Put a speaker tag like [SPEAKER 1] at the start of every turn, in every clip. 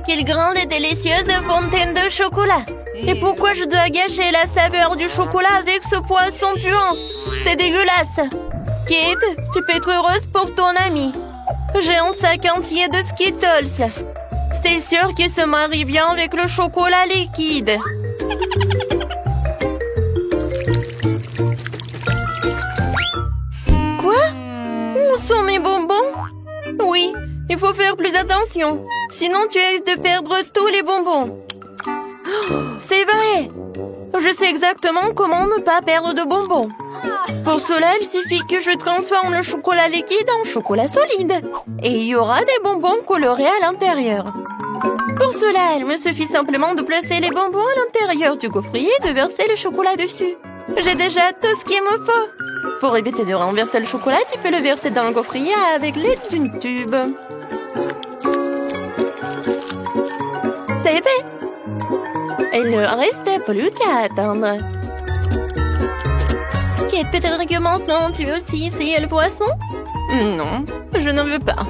[SPEAKER 1] Quelle grande et délicieuse fontaine de chocolat! Et pourquoi je dois gâcher la saveur du chocolat avec ce poisson puant? C'est dégueulasse! Kate, tu peux être heureuse pour ton ami. J'ai un sac entier de Skittles. C'est sûr qu'il se marie bien avec le chocolat liquide. Quoi? Où sont mes bonbons? Oui, il faut faire plus attention. Sinon, tu risques de perdre tous les bonbons. C'est vrai! Je sais exactement comment ne pas perdre de bonbons. Pour cela, il suffit que je transforme le chocolat liquide en chocolat solide. Et il y aura des bonbons colorés à l'intérieur. Pour cela, il me suffit simplement de placer les bonbons à l'intérieur du gaufrier et de verser le chocolat dessus. J'ai déjà tout ce qu'il me faut. Pour éviter de renverser le chocolat, tu peux le verser dans le gaufrier avec l'aide d'une tube. C'est fait! Il ne reste plus qu'à attendre. Kate, peut-être que maintenant tu veux aussi essayer le poisson? Non, je n'en veux pas.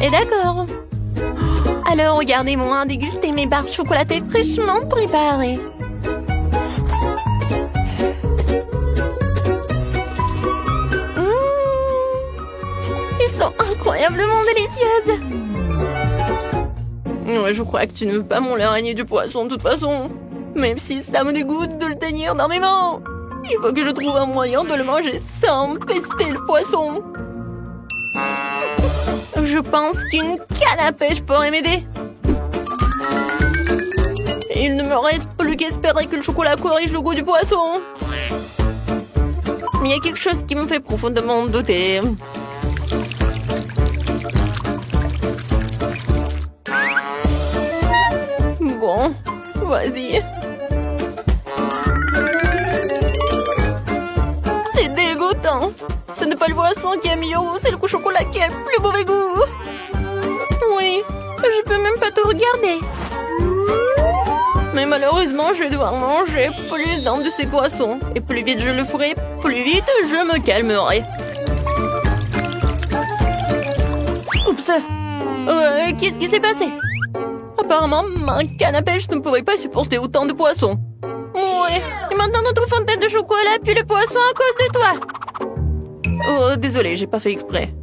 [SPEAKER 1] Et d'accord. Alors regardez-moi déguster mes barres chocolatées fraîchement préparées. Ils sont incroyablement délicieuses. Ouais, je crois que tu ne veux pas mon l'araignée du poisson de toute façon. Même si ça me dégoûte de le tenir dans mes mains. Il faut que je trouve un moyen de le manger sans pester le poisson. Je pense qu'une canne à pêche pourrait m'aider. Il ne me reste plus qu'espérer que le chocolat corrige le goût du poisson. Mais il y a quelque chose qui me fait profondément douter. Bon, vas-y. C'est dégoûtant. Ce n'est pas le poisson qui a meilleur goût, c'est le chocolat qui a plus mauvais goût. Oui, je peux même pas te regarder. Mais malheureusement, je vais devoir manger plus d'un de ces poissons. Et plus vite je le ferai, plus vite je me calmerai. Oups. Qu'est-ce qui s'est passé? Apparemment, ma canne à pêche ne pourrait pas supporter autant de poissons. Ouais, et maintenant notre fontaine de chocolat pue le poisson à cause de toi. Oh, désolé, j'ai pas fait exprès.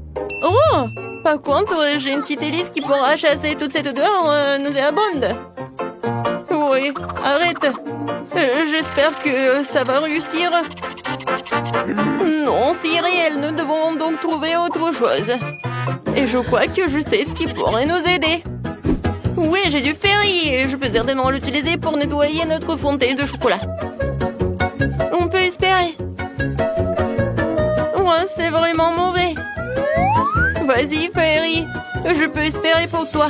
[SPEAKER 1] Oh, par contre, j'ai une petite hélice qui pourra chasser toute cette odeur nauséabonde. Oui, arrête. J'espère que ça va réussir. Non, c'est réel, nous devons donc trouver autre chose. Et je crois que je sais ce qui pourrait nous aider. Oui, j'ai du ferry et je peux certainement l'utiliser pour nettoyer notre fontaine de chocolat. On peut espérer. Ouais, c'est vraiment mauvais. Vas-y, Ferry. Je peux espérer pour toi.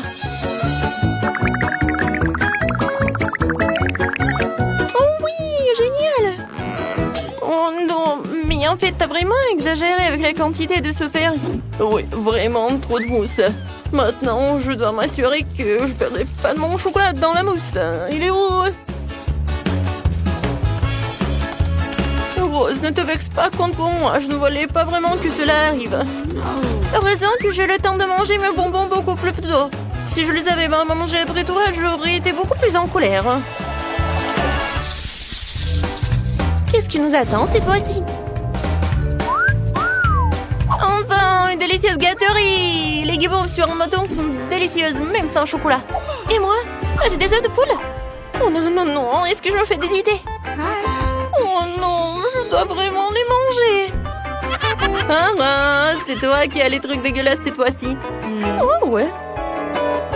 [SPEAKER 1] Oh oui, génial. Oh non, mais en fait, t'as vraiment exagéré avec la quantité de ce Ferry. Oui, vraiment trop de mousse. Maintenant, je dois m'assurer que je perdrai pas de mon chocolat dans la mousse. Il est où? Rose, ne te vexe pas contre moi. Je ne voulais pas vraiment que cela arrive. Heureusement que j'ai le temps de manger mes bonbons beaucoup plus tôt. Si je les avais vraiment mangés après toi, j'aurais été beaucoup plus en colère. Qu'est-ce qui nous attend cette fois-ci? Enfin, une délicieuse gâterie! Les guimauves sur un bâton sont délicieuses, même sans chocolat. Et moi? J'ai des œufs de poule? Oh non, non, non, est-ce que je me fais des idées? Oh non, je dois vraiment les manger! Ah, c'est toi qui as les trucs dégueulasses cette fois-ci. Oh ouais.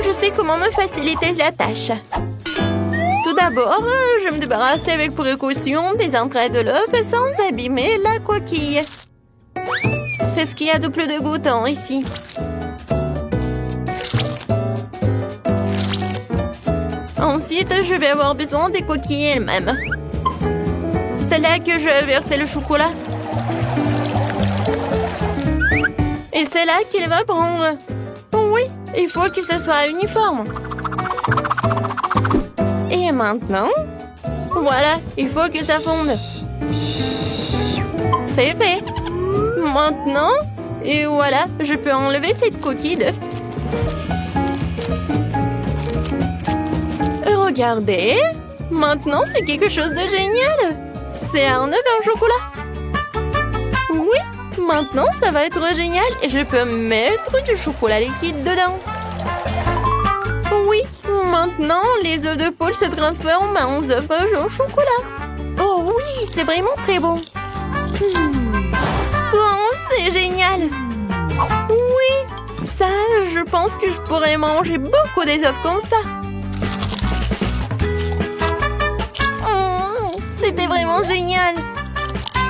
[SPEAKER 1] Je sais comment me faciliter la tâche. Tout d'abord, je vais me débarrasser avec précaution des entrailles de l'œuf sans abîmer la coquille. C'est ce qu'il y a de plus dégoûtant ici. Ensuite, je vais avoir besoin des coquilles elles-mêmes. C'est là que je vais verser le chocolat. Et c'est là qu'il va prendre. Oui, il faut que ce soit uniforme. Et maintenant, voilà, il faut que ça fonde. C'est fait. Maintenant, et voilà, je peux enlever cette coquille d'œuf. Regardez. Maintenant, c'est quelque chose de génial. C'est un œuf en chocolat. Oui, maintenant, ça va être génial et je peux mettre du chocolat liquide dedans. Oui, maintenant, les œufs de poule se transforment en œufs au chocolat. Oh oui, c'est vraiment très bon. Oh, c'est génial. Oui, ça, je pense que je pourrais manger beaucoup des œufs comme ça. C'était vraiment génial.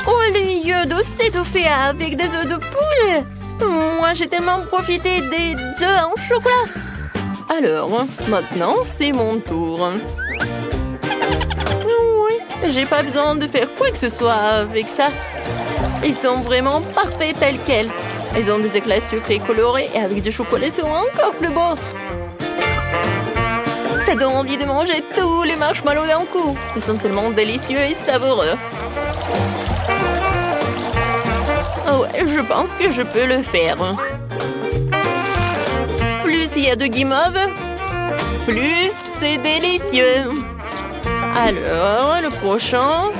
[SPEAKER 1] Au lieu de s'étouffer avec des œufs de poule, moi j'ai tellement profité des œufs en chocolat. Alors, maintenant c'est mon tour. Oui, j'ai pas besoin de faire quoi que ce soit avec ça. Ils sont vraiment parfaits tels quels. Ils ont des éclats sucrés colorés et avec du chocolat ils sont encore plus beaux. Ça donne envie de manger tous les marshmallows d'un coup. Ils sont tellement délicieux et savoureux. Oh ouais, je pense que je peux le faire. Plus il y a de guimauve, plus c'est délicieux. Alors, le prochain.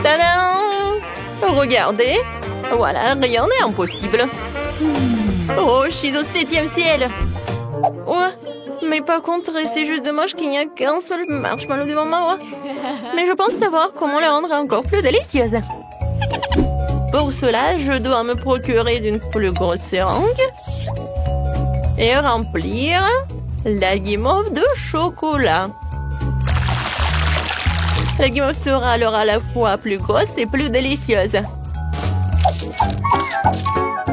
[SPEAKER 1] Tadam! Regardez. Voilà, rien n'est impossible. Oh, je suis au 7e ciel. Oh, mais par contre, c'est juste dommage qu'il n'y a qu'un seul marshmallow devant moi. Mais je pense savoir comment le rendre encore plus délicieuse. Pour cela, je dois me procurer d'une plus grosse seringue et remplir la guimauve de chocolat. La guimauve sera alors à la fois plus grosse et plus délicieuse.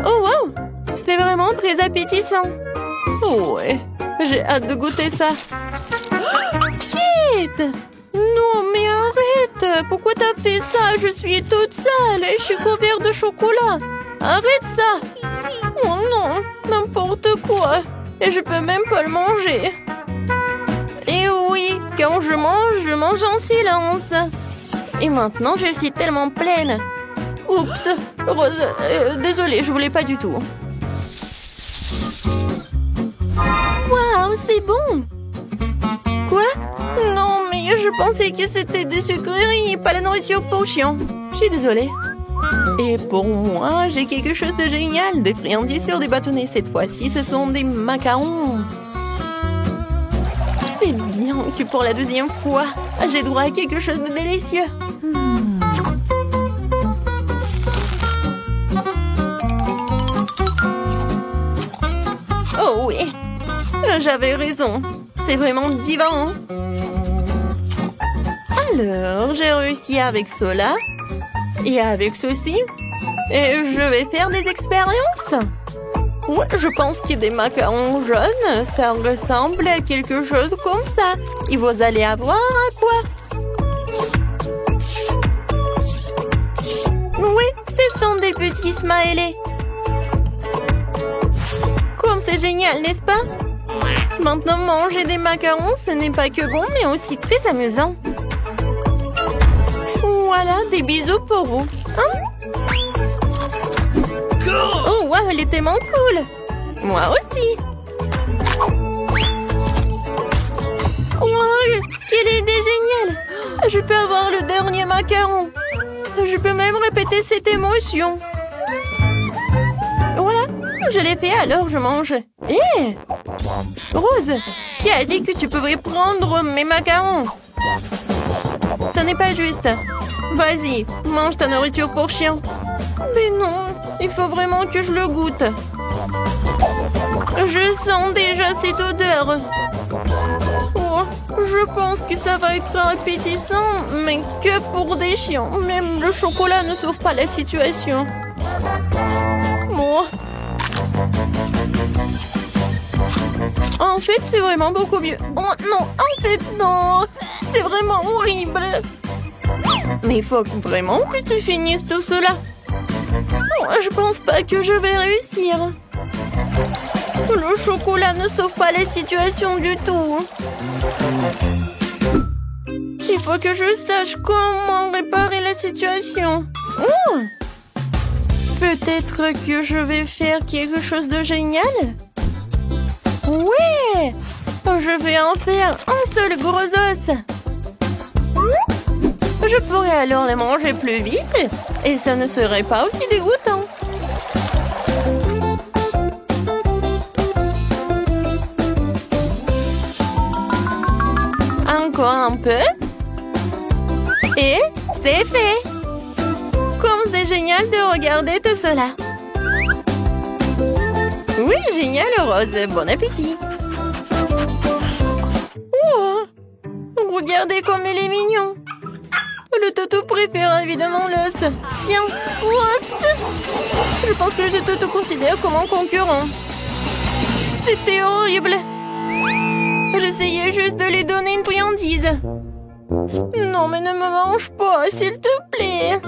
[SPEAKER 1] Oh wow! C'est vraiment très appétissant. Oh ouais, j'ai hâte de goûter ça. Kate! Non mais arrête! Pourquoi t'as fait ça? Je suis toute sale et je suis couverte de chocolat. Arrête ça! Oh non, n'importe quoi. Et je peux même pas le manger. Et oui, quand je mange en silence. Et maintenant, je suis tellement pleine. Oups, Rose, désolée, je voulais pas du tout. Waouh, c'est bon. Quoi? Non, mais je pensais que c'était des sucreries et pas la nourriture pour chiens. Je suis désolée. Et pour moi, j'ai quelque chose de génial. Des friandises sur des bâtonnets. Cette fois-ci, ce sont des macarons. C'est bien que pour la 2e fois, j'ai droit à quelque chose de délicieux. Oh oui, j'avais raison. C'est vraiment divin. Alors, j'ai réussi avec cela et avec ceci. Et je vais faire des expériences. Ouais, je pense que des macarons jaunes, ça ressemble à quelque chose comme ça. Et vous allez avoir à quoi? Oui, ce sont des petits smileys. Comme c'est génial, n'est-ce pas? Maintenant, manger des macarons, ce n'est pas que bon, mais aussi très amusant. Voilà, des bisous pour vous. Hein? Oh, wow, elle est tellement cool. Moi aussi. Wow, quelle idée géniale. Je peux avoir le dernier macaron. Je peux même répéter cette émotion. Voilà, je l'ai fait, alors je mange. Hé! Rose, qui a dit que tu pouvais prendre mes macarons? Ce n'est pas juste. Vas-y, mange ta nourriture pour chien. Mais non, il faut vraiment que je le goûte. Je sens déjà cette odeur. Oh, je pense que ça va être appétissant, mais que pour des chiens. Même le chocolat ne sauve pas la situation. Moi. En fait, c'est vraiment beaucoup mieux. Oh non, en fait, non. C'est vraiment horrible. Mais il faut vraiment que tu finisses tout cela. Oh, je pense pas que je vais réussir. Le chocolat ne sauve pas la situation du tout. Il faut que je sache comment réparer la situation. Oh! Peut-être que je vais faire quelque chose de génial? Ouais! Je vais en faire un seul gros os. Je pourrais alors les manger plus vite et ça ne serait pas aussi dégoûtant. Encore un peu. Et c'est fait. Comme c'est génial de regarder tout cela. Oui, génial, Rose. Bon appétit. Oh, regardez comme il est mignon. Le toutou préfère évidemment l'os. Tiens, what? Je pense que le toutou considère comme un concurrent. C'était horrible. J'essayais juste de lui donner une friandise. Non, mais ne me mange pas, s'il te plaît.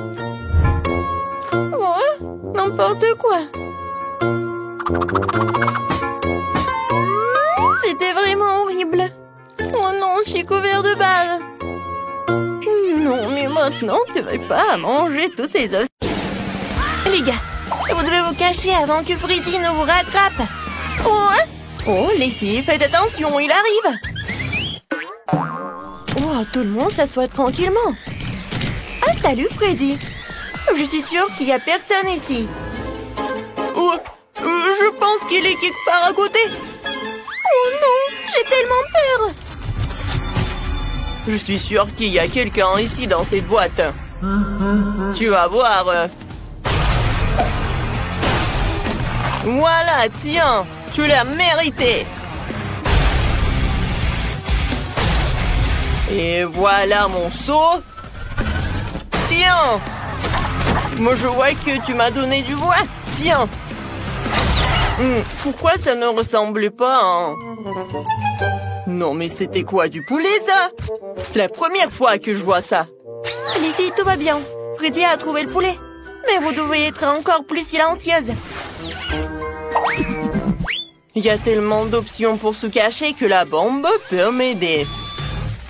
[SPEAKER 1] Oh, n'importe quoi. C'était vraiment horrible. Oh non, je suis couvert de bave. Non, mais maintenant, tu ne vas pas manger tous ces os. Les gars, vous devez vous cacher avant que Freddy ne vous rattrape. Oh, les filles, faites attention, il arrive. Oh, tout le monde s'assoit tranquillement. Ah, salut, Freddy. Je suis sûre qu'il n'y a personne ici. Oh, je pense qu'il est quelque part à côté. Oh non, j'ai tellement peur. Je suis sûre qu'il y a quelqu'un ici dans cette boîte. Tu vas voir. Voilà, tiens, tu l'as mérité. Et voilà mon seau. Tiens. Moi, je vois que tu m'as donné du bois. Tiens. Pourquoi ça ne ressemble pas à... Non, mais c'était quoi, du poulet, ça? C'est la première fois que je vois ça. Les filles, tout va bien. Freddy a trouvé le poulet. Mais vous devez être encore plus silencieuse. Il y a tellement d'options pour se cacher que la bombe peut m'aider.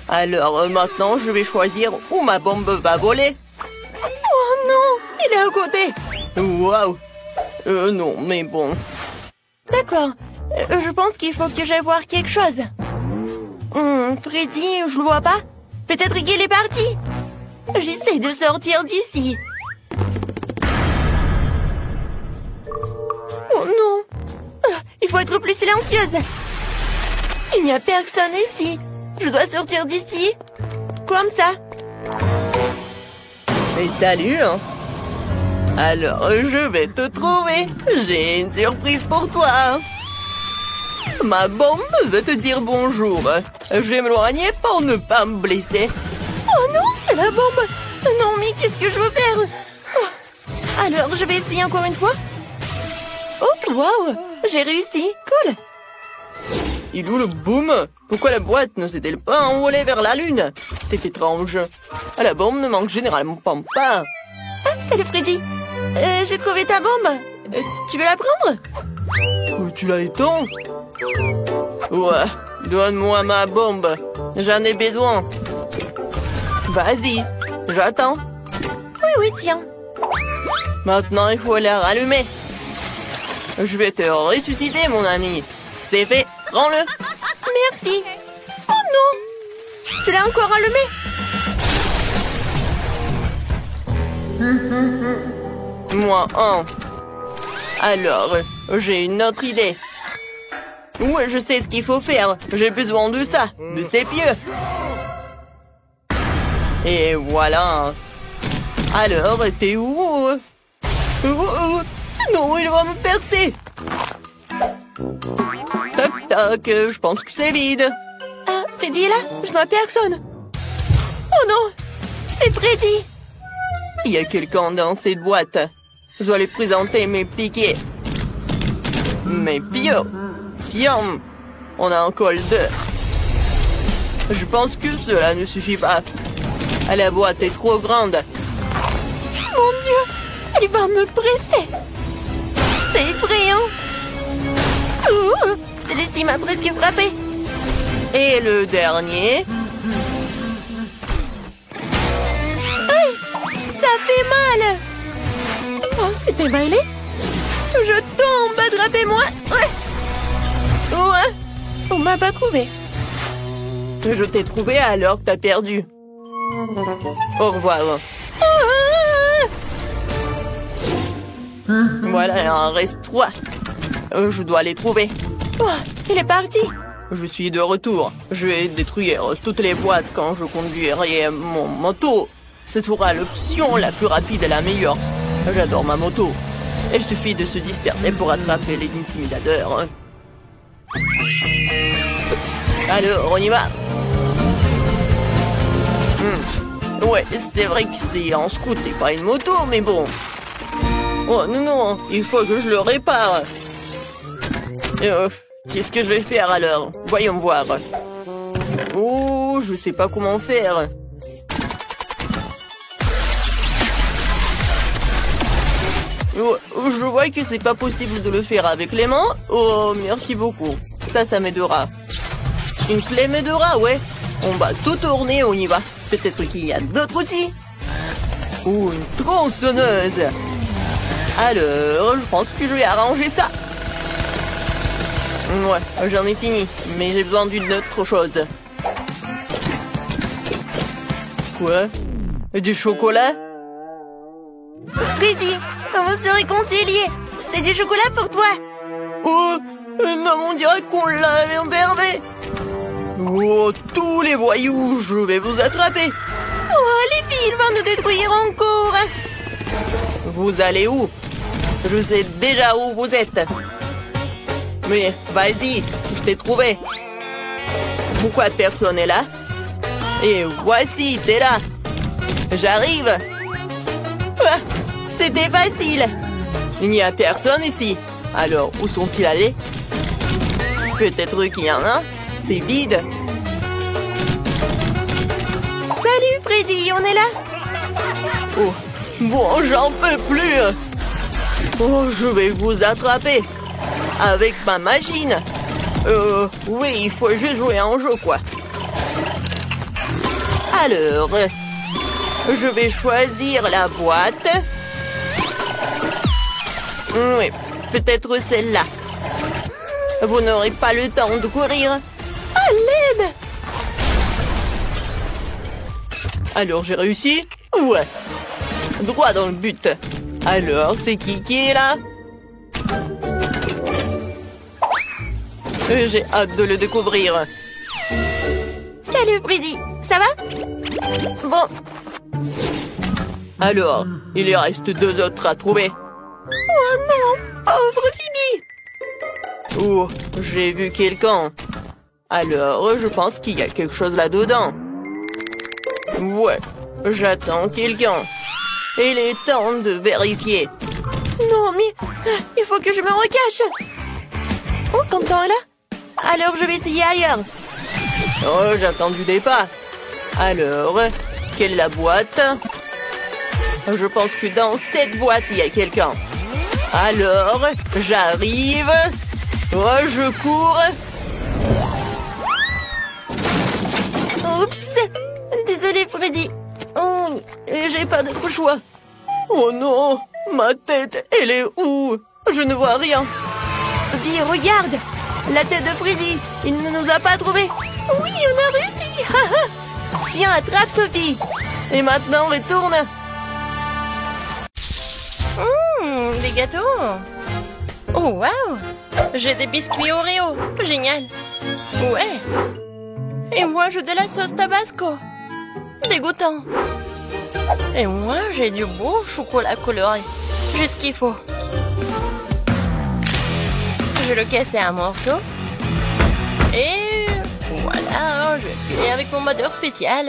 [SPEAKER 1] Alors, maintenant, je vais choisir où ma bombe va voler. Oh non, il est à côté. Waouh. Non, mais bon. D'accord. Je pense qu'il faut que j'aille voir quelque chose. Freddy, je le vois pas. Peut-être qu'il est parti. J'essaie de sortir d'ici. Oh non. Il faut être plus silencieuse. Il n'y a personne ici. Je dois sortir d'ici. Comme ça. Mais salut, hein. Alors, je vais te trouver. J'ai une surprise pour toi. Ma bombe veut te dire bonjour. Je vais m'éloigner pour ne pas me blesser. Oh non, c'est la bombe. Non, mais qu'est-ce que je veux faire? Alors, je vais essayer encore une fois. Oh, waouh, j'ai réussi. Cool. Il est où le boom? Pourquoi la boîte ne s'est-elle pas envolée vers la lune? C'est étrange. La bombe ne manque généralement pas. Ah, salut Freddy. J'ai trouvé ta bombe. Tu veux la prendre? Tu la étends? Ouais, donne-moi ma bombe. J'en ai besoin. Vas-y, j'attends. Oui, tiens. Maintenant, il faut la rallumer. Je vais te ressusciter, mon ami. C'est fait, prends-le. Merci. Oh non, tu l'as encore allumé? Moi, un. Alors, j'ai une autre idée. Ouais, je sais ce qu'il faut faire. J'ai besoin de ça, de ces pieux. Et voilà. Alors, t'es où? Non, il va me percer. Toc, toc, je pense que c'est vide. Ah, Freddy est là? Je vois personne. Oh non, c'est Freddy. Il y a quelqu'un dans cette boîte. Je dois lui présenter mes piquets. Mes pieux. Tiens, on a encore deux. Je pense que cela ne suffit pas. La boîte est trop grande. Mon Dieu, il va me presser. C'est effrayant. Celui-ci m'a presque frappé. Et le dernier. Aïe, ça fait mal. Oh, C'est débrûlé. Je tombe, attrapez-moi. Ouais. On m'a pas trouvé. Je t'ai trouvé alors que t'as perdu. Au revoir. Voilà, il en reste 3. Je dois les trouver. Oh, il est parti. Je suis de retour. Je vais détruire toutes les boîtes quand je conduirai mon moto. Ce sera l'option la plus rapide et la meilleure. J'adore ma moto. Il suffit de se disperser pour attraper les intimidateurs. Alors, on y va. Ouais, c'est vrai que c'est en scoot et pas une moto, mais bon. Oh non, il faut que je le répare. Qu'est-ce que je vais faire alors? Voyons voir. Oh, je sais pas comment faire. Oh, je vois que c'est pas possible de le faire avec les mains. Oh, merci beaucoup. Ça m'aidera. Une clé m'aidera, ouais. On va tout tourner, on y va. Peut-être qu'il y a d'autres outils. Ou une tronçonneuse. Alors, je pense que je vais arranger ça. Ouais, j'en ai fini. Mais j'ai besoin d'une autre chose. Quoi? Du chocolat? Freddy, on se réconcilier. C'est du chocolat pour toi. Oh, non, on dirait qu'on l'a enfermé. Oh, tous les voyous, je vais vous attraper. Oh, les filles, ils vont nous détruire encore. Vous allez où? Je sais déjà où vous êtes. Mais, vas-y, je t'ai trouvé. Pourquoi personne n'est là? Et voici, t'es là. J'arrive. Ah, c'était facile. Il n'y a personne ici. Alors, où sont-ils allés? Peut-être qu'il y en a. C'est vide. Salut Freddy, on est là? Oh, bon, j'en peux plus. Oh, je vais vous attraper. Avec ma machine. Oui, il faut juste jouer à un jeu, quoi. Alors, je vais choisir la boîte. Oui, peut-être celle-là. Vous n'aurez pas le temps de courir. À l'aide! Alors, j'ai réussi? Ouais. Droit dans le but. Alors, c'est qui est là? J'ai hâte de le découvrir. Salut, Freddy. Ça va? Bon. Alors, il y reste 2 autres à trouver. Oh non! Pauvre Phoebe! Oh, j'ai vu quelqu'un. Alors, je pense qu'il y a quelque chose là-dedans. Ouais, j'attends quelqu'un. Il est temps de vérifier. Non, mais il faut que je me recache. Oh, Quentin est là? Alors, je vais essayer ailleurs. Oh, j'attends du départ. Alors, quelle est la boîte? Je pense que dans cette boîte, il y a quelqu'un. Alors, j'arrive. Oh, je cours. Oups. Désolée, Freddy. Oh, j'ai pas d'autre choix. Oh non, ma tête, elle est où? Je ne vois rien. Sophie, regarde. La tête de Freddy. Il ne nous a pas trouvés. Oui, on a réussi. Tiens, attrape, Sophie. Et maintenant, retourne. Des gâteaux. Oh, waouh. J'ai des biscuits Oreo. Génial. Ouais. Et moi, j'ai de la sauce Tabasco. Dégoûtant. Et moi, j'ai du beau chocolat coloré. Juste ce qu'il faut. Je le casse en morceaux. Et voilà, je vais filer avec mon moteur spécial.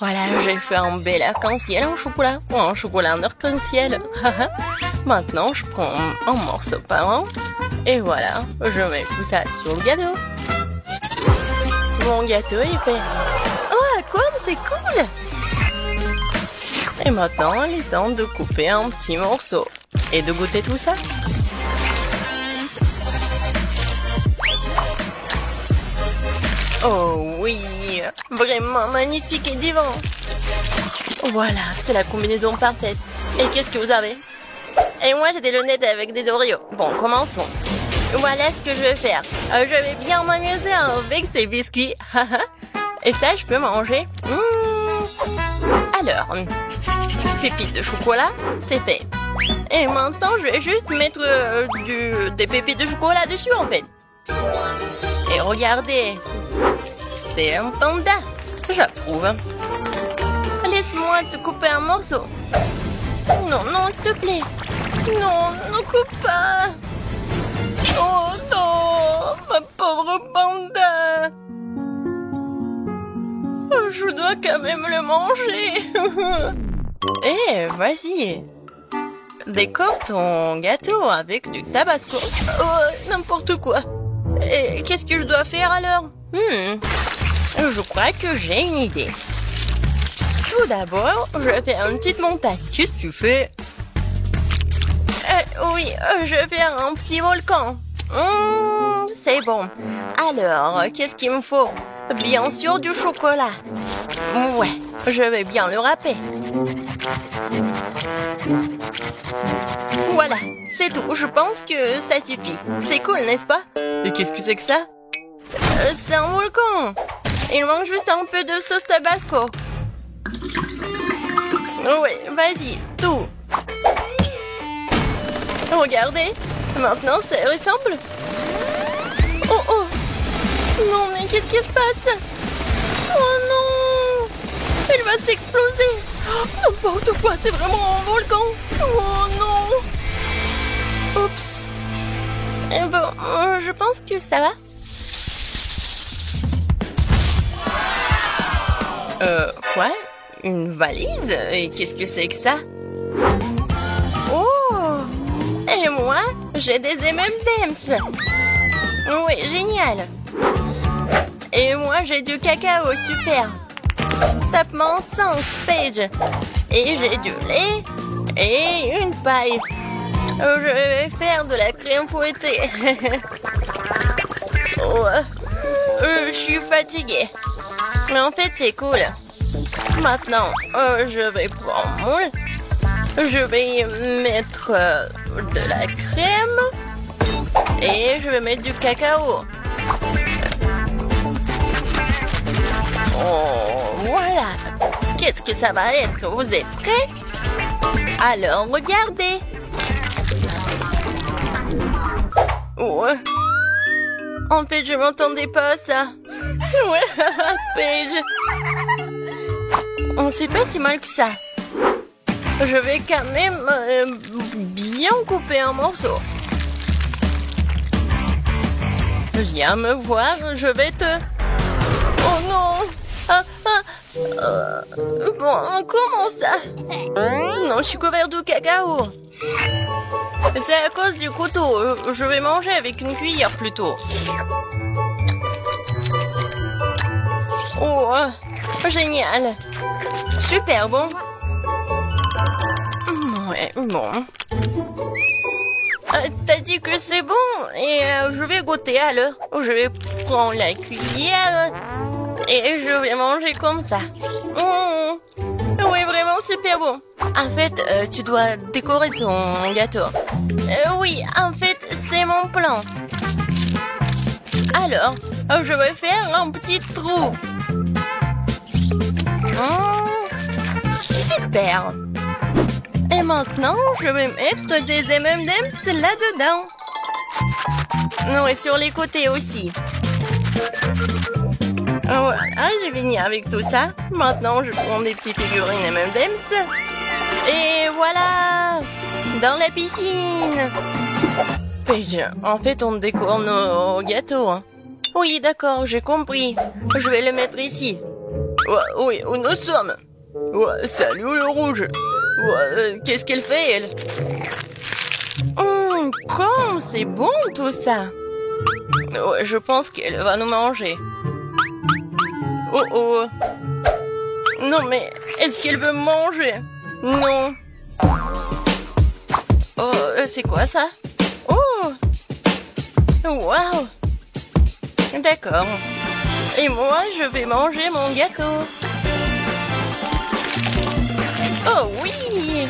[SPEAKER 1] Voilà, j'ai fait un bel arc-en-ciel en chocolat. Ou un chocolat en arc-en-ciel. Maintenant, je prends un morceau par an. Et voilà, je mets tout ça sur le gâteau. Mon gâteau est fait. Oh, quoi, c'est cool! Et maintenant, il est temps de couper un petit morceau. Et de goûter tout ça. Oh oui, vraiment magnifique et divin. Voilà, c'est la combinaison parfaite. Et qu'est-ce que vous avez? Et moi, j'ai des lunettes avec des Oreos. Bon, commençons. Voilà ce que je vais faire. Je vais bien m'amuser avec ces biscuits. Et ça, je peux manger. Alors, pépites de chocolat, c'est fait. Et maintenant, je vais juste mettre des pépites de chocolat dessus, en fait. Et regardez, c'est un panda. J'approuve. Laisse-moi te couper un morceau. Non, non, s'il te plaît. Non, ne coupe pas. Oh non, ma pauvre panda. Je dois quand même le manger. Eh, vas-y. Décore ton gâteau avec du tabasco. Oh, n'importe quoi. Et qu'est-ce que je dois faire alors? Je crois que j'ai une idée. Tout d'abord, je vais faire une petite montagne. Qu'est-ce que tu fais? Oui, je vais faire un petit volcan. C'est bon. Alors, qu'est-ce qu'il me faut? Bien sûr, du chocolat. Ouais, je vais bien le râper. Voilà, c'est tout. Je pense que ça suffit. C'est cool, n'est-ce pas? Et qu'est-ce que c'est que ça? C'est un volcan. Il manque juste un peu de sauce tabasco. Oui, vas-y, tout. Regardez, maintenant ça ressemble. Oh oh. Non, mais qu'est-ce qui se passe? Oh non. Il va s'exploser. N'importe quoi, c'est vraiment un volcan. Oh non. Oups. Eh bon, je pense que ça va. Quoi? Une valise? Et qu'est-ce que c'est que ça? Oh! Et moi, j'ai des M&M's. Oui, génial. Et moi, j'ai du cacao, super. Tapement 5, Paige. Et j'ai du lait et une paille. Je vais faire de la crème fouettée. Oh, je suis fatiguée. Mais en fait, c'est cool. Maintenant, je vais prendre mon lait. Je vais mettre de la crème. Et je vais mettre du cacao. Oh, voilà. Qu'est-ce que ça va être? Vous êtes prêts? Alors, regardez. Ouais. En fait, je m'entendais pas ça. Ouais, Paige. On sait pas si mal que ça. Je vais quand même bien couper un morceau. Viens me voir, je vais te... Oh non! Bon, comment ça? Non, je suis couvert de cacao. C'est à cause du couteau. Je vais manger avec une cuillère plutôt. Oh, génial. Super bon. Ouais, bon. T'as dit que c'est bon et je vais goûter alors. Je vais prendre la cuillère et je vais manger comme ça. Oui, vraiment super bon. En fait, tu dois décorer ton gâteau. Oui, en fait, c'est mon plan. Alors, je vais faire un petit trou. Super. Et maintenant, je vais mettre des M&M's là-dedans. Non, et sur les côtés aussi. Voilà, j'ai fini avec tout ça. Maintenant, je prends des petites figurines M&M's. Et voilà, dans la piscine. Paige, en fait, on décore nos gâteaux. Hein. Oui, d'accord, j'ai compris. Je vais le mettre ici. Ouais, oui, où nous sommes. Ouais, salut le rouge. Ouais, qu'est-ce qu'elle fait, elle? Comme c'est bon tout ça. Ouais, je pense qu'elle va nous manger. Oh oh. Non mais, est-ce qu'elle veut manger? Non. Oh, c'est quoi ça? Oh. Waouh. D'accord. Et moi, je vais manger mon gâteau. Oh oui.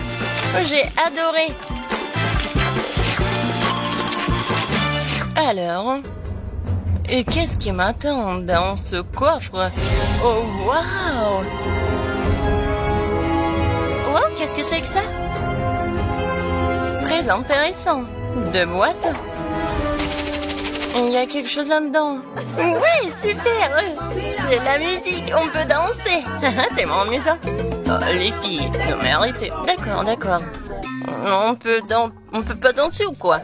[SPEAKER 1] J'ai adoré. Alors, et qu'est-ce qui m'attend dans ce coffre? Oh, waouh! Wow, qu'est-ce que c'est que ça? Très intéressant. Deux boîtes. Il y a quelque chose là-dedans. Oui, super! C'est la musique, on peut danser. Tellement amusant. Oh, les filles, non mais arrêtez. D'accord, d'accord. On peut pas danser ou quoi?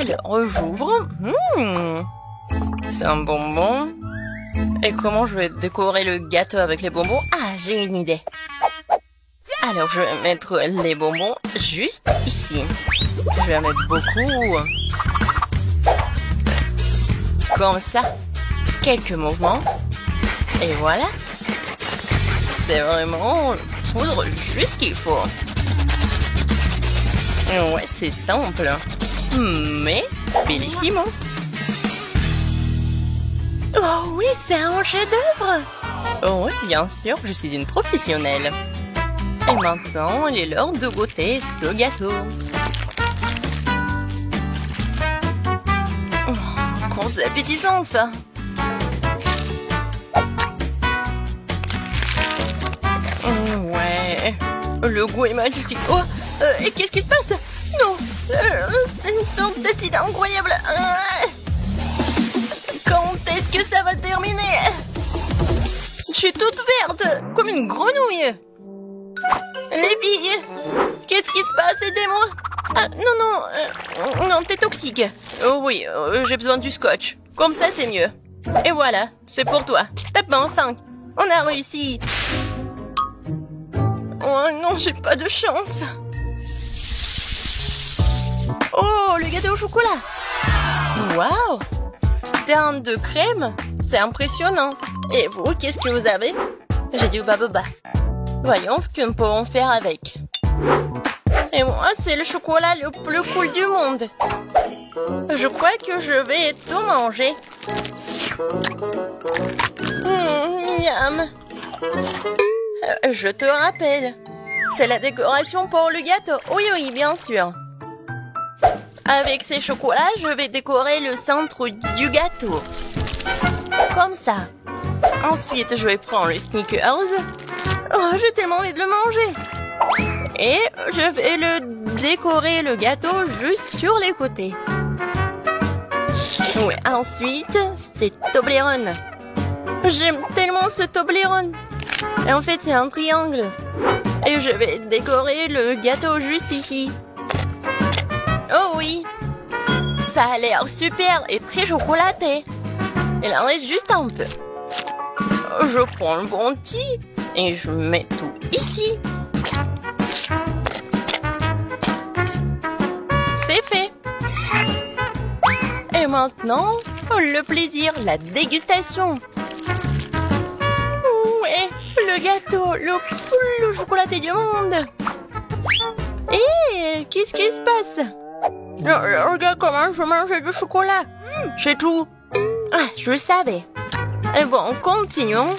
[SPEAKER 1] Alors, j'ouvre. C'est un bonbon. Et comment je vais décorer le gâteau avec les bonbons? Ah, j'ai une idée. Alors, je vais mettre les bonbons juste ici. Je vais en mettre beaucoup. Comme ça. Quelques mouvements. Et voilà. C'est vraiment poudre juste qu'il faut. Ouais, c'est simple. Mais bellissimo. Oh oui, c'est un chef-d'œuvre. Oh oui, bien sûr, je suis une professionnelle. Et maintenant, il est l'heure de goûter ce gâteau. Oh, c'est appétissant, ça. Ouais, le goût est magnifique. Oh, et qu'est-ce qui se passe? Non, c'est une sorte d'acide incroyable. Quand est-ce que ça va terminer? Je suis toute verte, comme une grenouille. Les filles, qu'est-ce qui se passe? Aidez-moi. Ah, non, t'es toxique. Oh oui, j'ai besoin du scotch. Comme ça, c'est mieux. Et voilà, c'est pour toi. Tape-moi en 5. On a réussi. Oh non, j'ai pas de chance. Oh, le gâteau au chocolat. Waouh! Teinte de crème, c'est impressionnant. Et vous, qu'est-ce que vous avez? J'ai du baboba. Voyons ce que nous pouvons faire avec. Et moi, c'est le chocolat le plus cool du monde. Je crois que je vais tout manger. Miam. Je te rappelle, c'est la décoration pour le gâteau. Oui, oui, bien sûr. Avec ces chocolats, je vais décorer le centre du gâteau. Comme ça. Ensuite, je vais prendre le Snickers. Oh, j'ai tellement envie de le manger. Et je vais le décorer le gâteau juste sur les côtés. Oui, ensuite, c'est Toblerone. J'aime tellement ce Toblerone. Et en fait, c'est un triangle. Et je vais décorer le gâteau juste ici. Oh oui. Ça a l'air super et très chocolaté. Il en reste juste un peu. Je prends le bounty et je mets tout ici. C'est fait. Et maintenant, le plaisir, la dégustation. Ouais, le gâteau, le plus chocolaté du monde. Et qu'est-ce qui se passe? Regarde comment je mange du chocolat. C'est tout. Ah, je le savais. Et bon, continuons.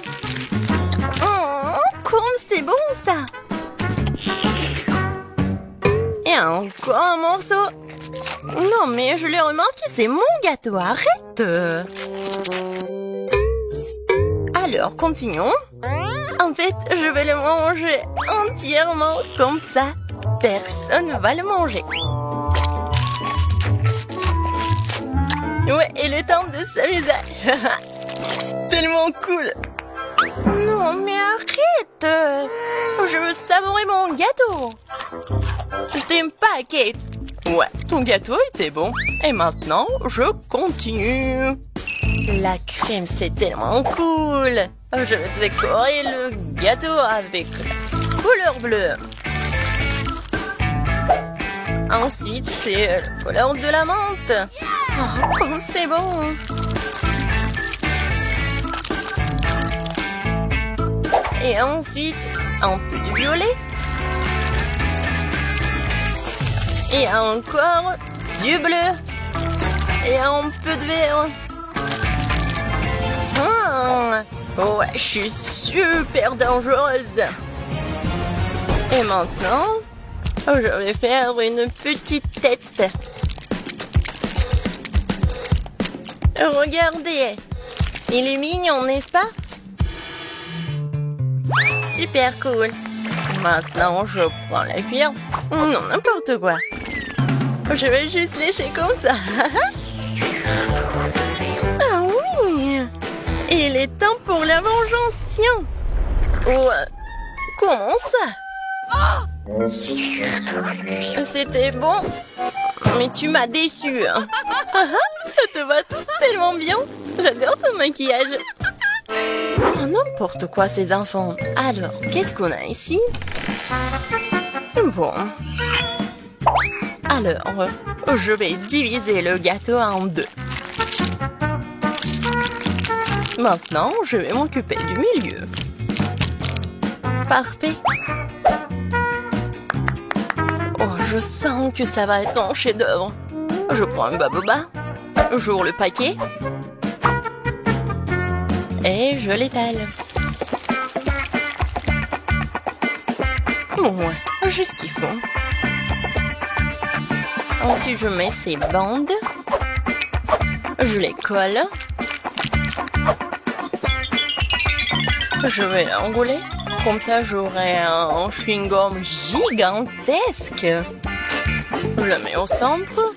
[SPEAKER 1] Oh, comme c'est bon ça. Et encore un morceau. Non, mais je l'ai remarqué, c'est mon gâteau. Arrête. Alors, continuons. En fait, je vais le manger entièrement comme ça. Personne ne va le manger. Ouais, il est temps de s'amuser. Tellement cool. Non, mais arrête. Je veux savourer mon gâteau. Je t'aime pas, Kate. Ouais, ton gâteau était bon. Et maintenant, je continue. La crème, c'est tellement cool. Je vais décorer le gâteau avec la couleur bleue. Ensuite, c'est la couleur de la menthe. Oh, comme c'est bon. Et ensuite, un peu de violet. Et encore du bleu. Et un peu de vert. Ouais, je suis super dangereuse. Et maintenant, je vais faire une petite tête. Regardez. Il est mignon, n'est-ce pas? Super cool. Maintenant, je prends la cuillère. Non, n'importe quoi. Je vais juste lécher comme ça. Ah oui! Il est temps pour la vengeance, tiens. Oh, comment ça? C'était bon, mais tu m'as déçu. Hein. Ça te va tellement bien. J'adore ton maquillage. Oh, n'importe quoi, ces enfants. Alors, qu'est-ce qu'on a ici? Bon. Alors, je vais diviser le gâteau en deux. Maintenant, je vais m'occuper du milieu. Parfait. Oh, je sens que ça va être un chef-d'œuvre. Je prends un baboba, j'ouvre le paquet et je l'étale. Ouais, juste ce qu'il faut. Ensuite, je mets ces bandes. Je les colle. Je vais l'enrouler. Comme ça, j'aurai un chewing-gum gigantesque. Je le mets au centre.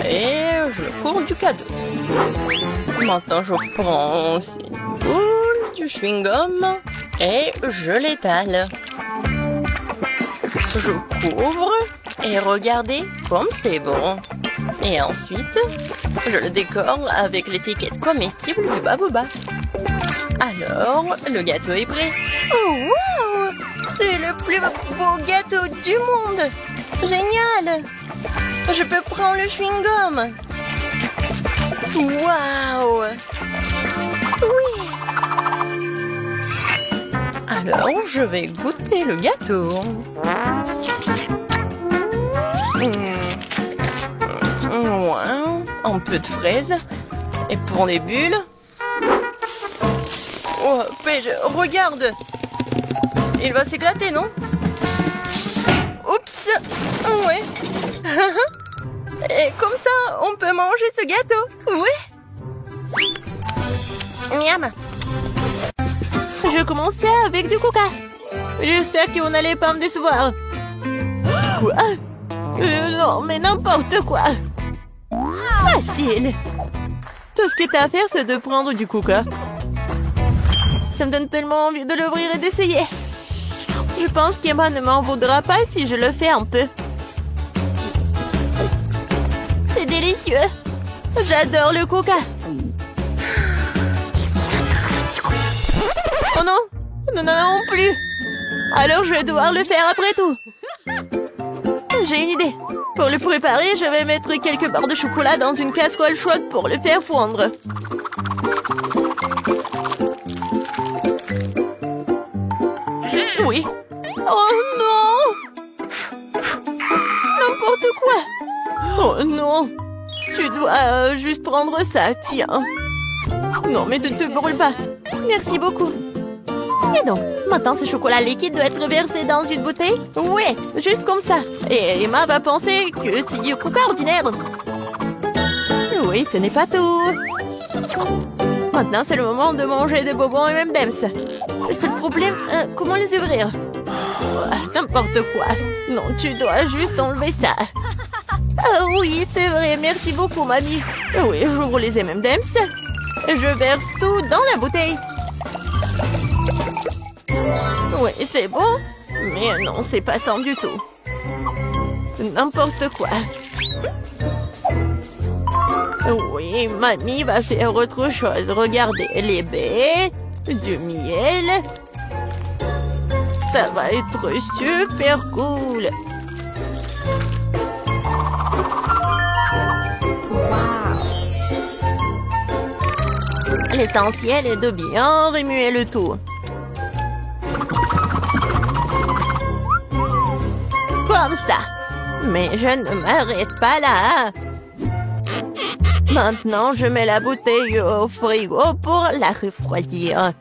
[SPEAKER 1] Et je le cours du cadeau. Maintenant, je prends aussi une boule du chewing-gum. Et je l'étale. Je couvre. Et regardez comme c'est bon. Et ensuite, je le décore avec l'étiquette comestible du baboba. Alors, le gâteau est prêt. Oh, wow! C'est le plus beau gâteau du monde! Génial! Je peux prendre le chewing-gum. Wow! Oui! Alors, je vais goûter le gâteau. Ouais, un peu de fraises. Et pour les bulles... Oh, Paige, regarde! Il va s'éclater, non? Oups! Ouais! Et comme ça, on peut manger ce gâteau! Oui! Miam! Je commençais avec du coca. J'espère qu'on n'allait pas me décevoir. Quoi? Non, mais n'importe quoi! Facile! Tout ce que t'as à faire, c'est de prendre du coca. Ça me donne tellement envie de l'ouvrir et d'essayer. Je pense qu'Emma ne m'en voudra pas si je le fais un peu. C'est délicieux. J'adore le coca. Oh non, nous n'en avons plus. Alors je vais devoir le faire après tout. J'ai une idée. Pour le préparer, je vais mettre quelques barres de chocolat dans une casserole chaude pour le faire fondre. Oui. Oh non! N'importe quoi! Oh non! Tu dois juste prendre ça, tiens. Non, mais ne te brûle pas. Merci beaucoup. Et donc, maintenant ce chocolat liquide doit être versé dans une bouteille? Ouais, juste comme ça. Et Emma va penser que c'est du coca ordinaire. Oui, ce n'est pas tout. Maintenant, c'est le moment de manger des bonbons et M&M's. Le seul problème, comment les ouvrir? N'importe quoi. Non, tu dois juste enlever ça. Ah oui, c'est vrai. Merci beaucoup, mamie. Oui, j'ouvre les M&M's. Je verse tout dans la bouteille. Oui, c'est bon. Mais non, c'est pas ça du tout. N'importe quoi. Oui, mamie va faire autre chose. Regardez, les baies, du miel. Ça va être super cool. L'essentiel est de bien remuer le tout. Comme ça. Mais je ne m'arrête pas là. Maintenant, je mets la bouteille au frigo pour la refroidir.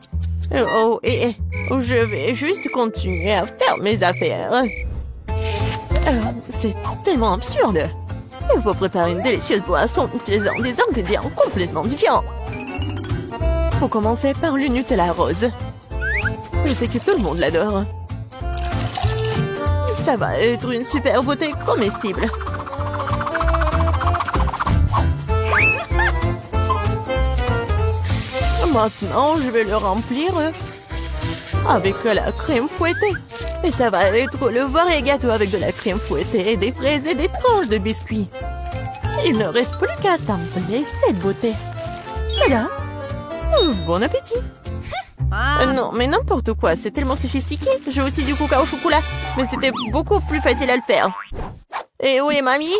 [SPEAKER 1] Oh, et je vais juste continuer à faire mes affaires. C'est tellement absurde. Il faut préparer une délicieuse boisson utilisant des ingrédients complètement différents. Faut commencer par le Nutella rose. Je sais que tout le monde l'adore. Ça va être une super beauté comestible. Maintenant, je vais le remplir avec la crème fouettée. Et ça va être le vrai gâteau avec de la crème fouettée, des fraises et des tranches de biscuits. Il ne reste plus qu'à assembler cette beauté. Voilà. Bon appétit. Non, mais n'importe quoi, c'est tellement sophistiqué. J'ai aussi du coca au chocolat, mais c'était beaucoup plus facile à le faire. Et où est mamie?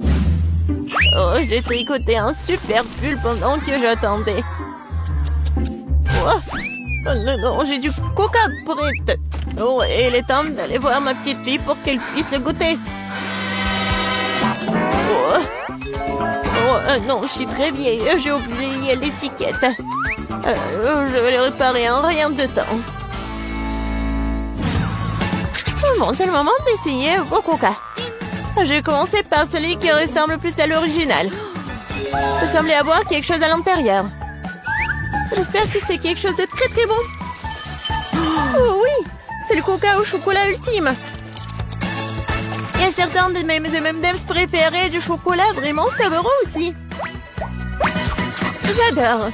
[SPEAKER 1] Oh, j'ai tricoté un super pull pendant que j'attendais. Oh, non, non, j'ai du coca prêt. Oh, et il est temps d'aller voir ma petite fille pour qu'elle puisse le goûter. Oh, non, je suis très vieille. J'ai oublié l'étiquette. Je vais le réparer en rien de temps. Bon, c'est le moment d'essayer au coca. J'ai commencé par celui qui ressemble plus à l'original. Il semblait avoir quelque chose à l'intérieur. J'espère que c'est quelque chose de très très bon. Oh oui, c'est le coca au chocolat ultime. Il y a certains de mes M&M's préférés du chocolat vraiment savoureux aussi. J'adore.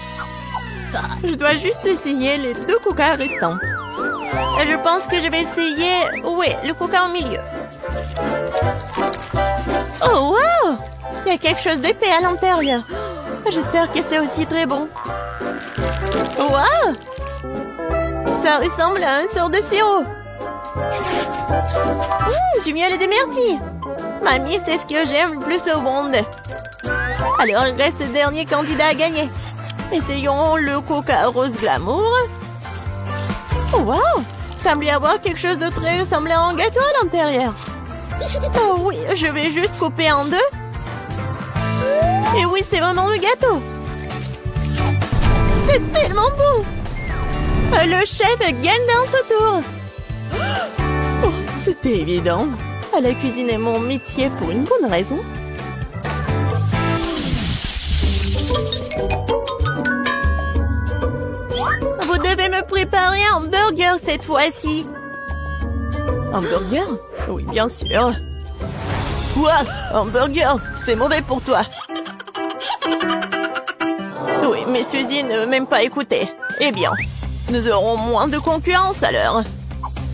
[SPEAKER 1] Je dois juste essayer les 2 coca restants. Je pense que je vais essayer... Oui, le coca au milieu. Oh, wow! Il y a quelque chose d'épais à l'intérieur. J'espère que c'est aussi très bon. Wow! Ça ressemble à une sorte de sirop. Du miel et des myrtilles. Mamie, c'est ce que j'aime le plus au monde. Alors, il reste le dernier candidat à gagner. Essayons le coca rose glamour. Oh, wow! Il semble y avoir quelque chose de très ressemblant à un gâteau à l'intérieur. Oh oui, je vais juste couper en 2. Et oui, c'est vraiment le gâteau. C'est tellement beau. Le chef gagne dans ce tour. Oh, c'était évident. La cuisine est mon métier pour une bonne raison. Vous devez me préparer un burger cette fois-ci. Un burger? Oui, bien sûr. Quoi? Un burger? C'est mauvais pour toi. Oui, mais Suzy ne m'aime pas écouter. Eh bien, nous aurons moins de concurrence alors.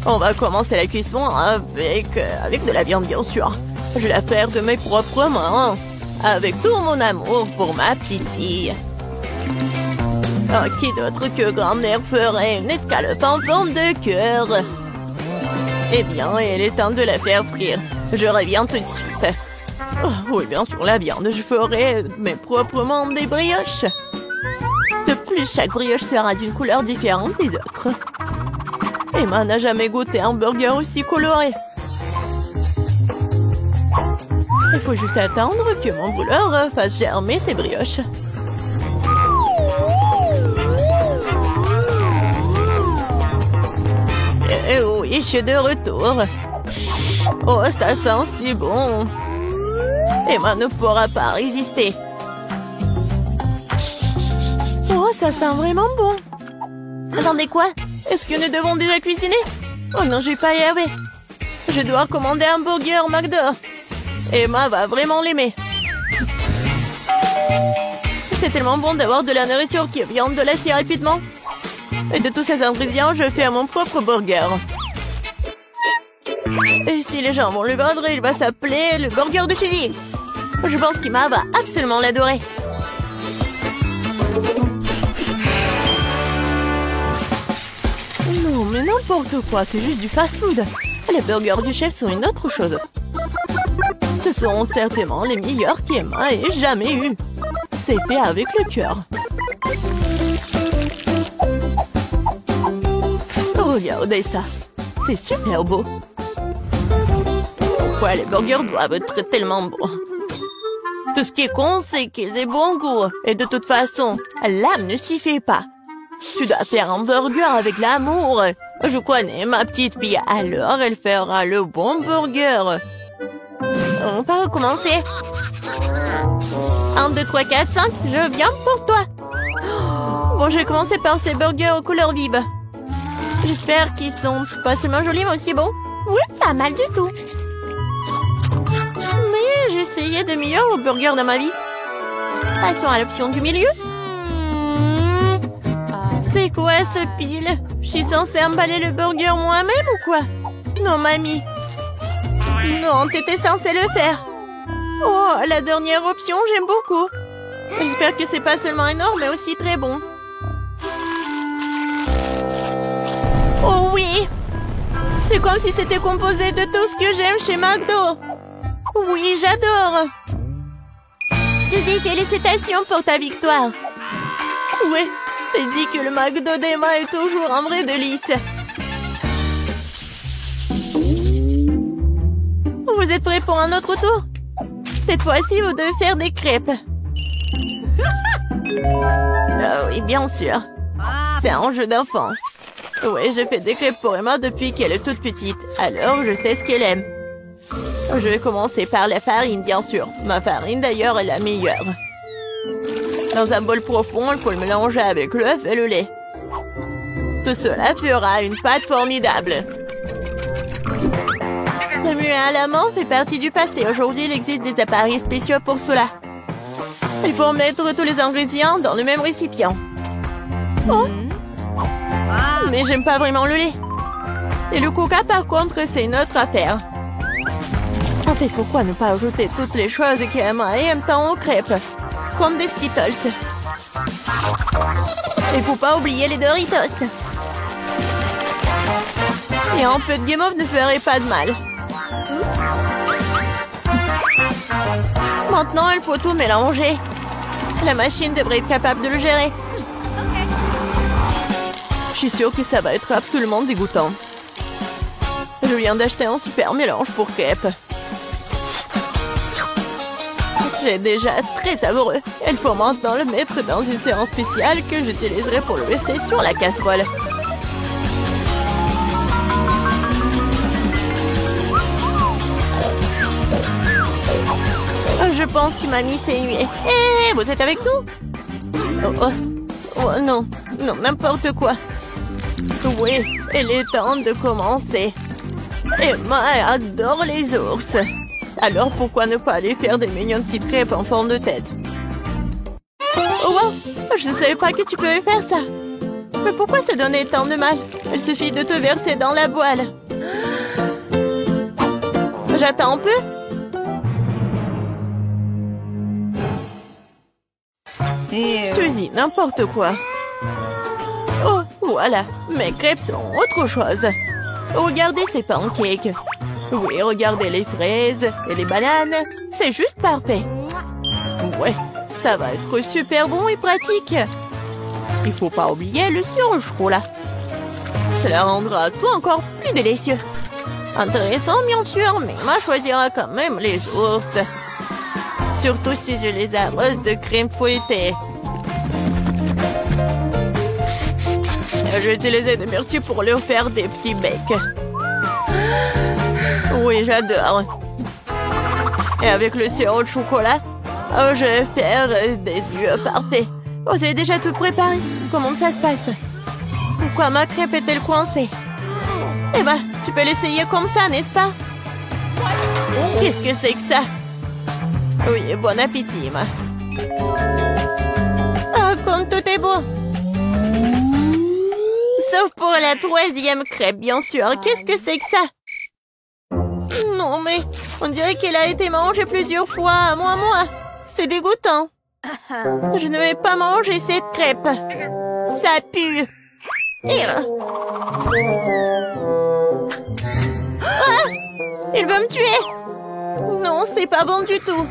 [SPEAKER 1] On va commencer la cuisson avec de la viande, bien sûr. Je vais la faire de mes propres mains. Avec tout mon amour pour ma petite fille. Qui d'autre que grand-mère ferait une escalope en forme de cœur? Eh bien, il est temps de la faire frire. Je reviens tout de suite. Oh, oui, bien sûr, la viande. Je ferai mes propres mains des brioches. De plus, chaque brioche sera d'une couleur différente des autres. Emma n'a jamais goûté un burger aussi coloré. Il faut juste attendre que mon brûleur fasse germer ses brioches. Et oui, je suis de retour. Oh, ça sent si bon. Emma ne pourra pas résister. Oh, ça sent vraiment bon. Attendez, quoi? Est-ce que nous devons déjà cuisiner? Oh non, je vais pas y arriver. Je dois commander un burger au McDo. Emma va vraiment l'aimer. C'est tellement bon d'avoir de la nourriture qui vient de là si rapidement. Et de tous ces ingrédients, je fais mon propre burger. Et si les gens vont le vendre, il va s'appeler le burger de Suzy. Je pense qu'Emma va absolument l'adorer. Non, mais n'importe quoi, c'est juste du fast-food. Les burgers du chef sont une autre chose. Ce sont certainement les meilleurs qu'Emma ait jamais eu. C'est fait avec le cœur. Regardez ça. C'est super beau. Pourquoi les burgers doivent être tellement bons? Tout ce qui est con, c'est qu'ils aient bon goût. Et de toute façon, l'âme ne suffit pas. Tu dois faire un burger avec l'amour. Je connais ma petite fille, alors elle fera le bon burger. On va recommencer. 1, 2, 3, 4, 5. Je viens pour toi. Bon, je vais commencer par ces burgers aux couleurs vives. J'espère qu'ils sont pas seulement jolis, mais aussi bons. Oui, pas mal du tout. Mais j'ai essayé de meilleurs burgers dans ma vie. Passons à l'option du milieu. C'est quoi ce pile? Je suis censée emballer le burger moi-même ou quoi? Non, mamie. Non, t'étais censée le faire. Oh, la dernière option, j'aime beaucoup. J'espère que c'est pas seulement énorme, mais aussi très bon. Oh oui! C'est comme si c'était composé de tout ce que j'aime chez McDo. Oui, j'adore. Suzy, félicitations pour ta victoire. Oui, t'as dit que le McDo d'Emma est toujours en vrai délice. Vous êtes prêts pour un autre tour? Cette fois-ci, vous devez faire des crêpes. Ah oui, bien sûr. C'est un jeu d'enfant. Oui, je fais des crêpes pour Emma depuis qu'elle est toute petite. Alors, je sais ce qu'elle aime. Je vais commencer par la farine, bien sûr. Ma farine, d'ailleurs, est la meilleure. Dans un bol profond, il faut le mélanger avec l'œuf et le lait. Tout cela fera une pâte formidable. Le muet à la menthe fait partie du passé. Aujourd'hui, il existe des appareils spéciaux pour cela. Il faut mettre tous les ingrédients dans le même récipient. Oh! Mais j'aime pas vraiment le lait. Et le coca, par contre, c'est une autre affaire. En fait, pourquoi ne pas ajouter toutes les choses qu'Emma aime tant aux crêpes? Comme des Skittles. Il faut pas oublier les Doritos. Et un peu de guimauve ne ferait pas de mal. Maintenant, il faut tout mélanger. La machine devrait être capable de le gérer. Je suis sûre que ça va être absolument dégoûtant. Je viens d'acheter un super mélange pour crêpes. C'est déjà très savoureux. Il faut maintenant le mettre dans une séance spéciale que j'utiliserai pour le rester sur la casserole. Je pense que mamie s'est nuée. Hé, vous êtes avec nous? Oh, non, non, n'importe quoi. Oui, il est temps de commencer. Emma adore les ours. Alors pourquoi ne pas aller faire des mignonnes petites crêpes en forme de tête? Oh wow, je ne savais pas que tu pouvais faire ça. Mais pourquoi ça donnait tant de mal? Il suffit de te verser dans la poêle. J'attends un peu. Suzy, n'importe quoi. Oh, voilà, mes crêpes sont autre chose. Regardez ces pancakes. Oui, regardez les fraises et les bananes. C'est juste parfait. Ouais, ça va être super bon et pratique. Il faut pas oublier le surchocolat. Cela rendra tout encore plus délicieux. Intéressant, bien sûr, mais Emma choisira quand même les ours. Surtout si je les arrose de crème fouettée. J'ai utilisé des myrtilles pour leur faire des petits becs. Oui, j'adore. Et avec le sirop de chocolat, je vais faire des yeux parfaits. Vous avez déjà tout préparé? Comment ça se passe? Pourquoi ma crêpe est-elle coincée? Eh ben, tu peux l'essayer comme ça, n'est-ce pas? Qu'est-ce que c'est que ça? Oui, bon appétit, Emma. Oh, comme tout est beau. Sauf pour la 3e crêpe, bien sûr. Qu'est-ce que c'est que ça? Non, mais on dirait qu'elle a été mangée plusieurs fois, moi. C'est dégoûtant. Je ne vais pas manger cette crêpe. Ça pue. Ah! Il veut me tuer. Non, c'est pas bon du tout.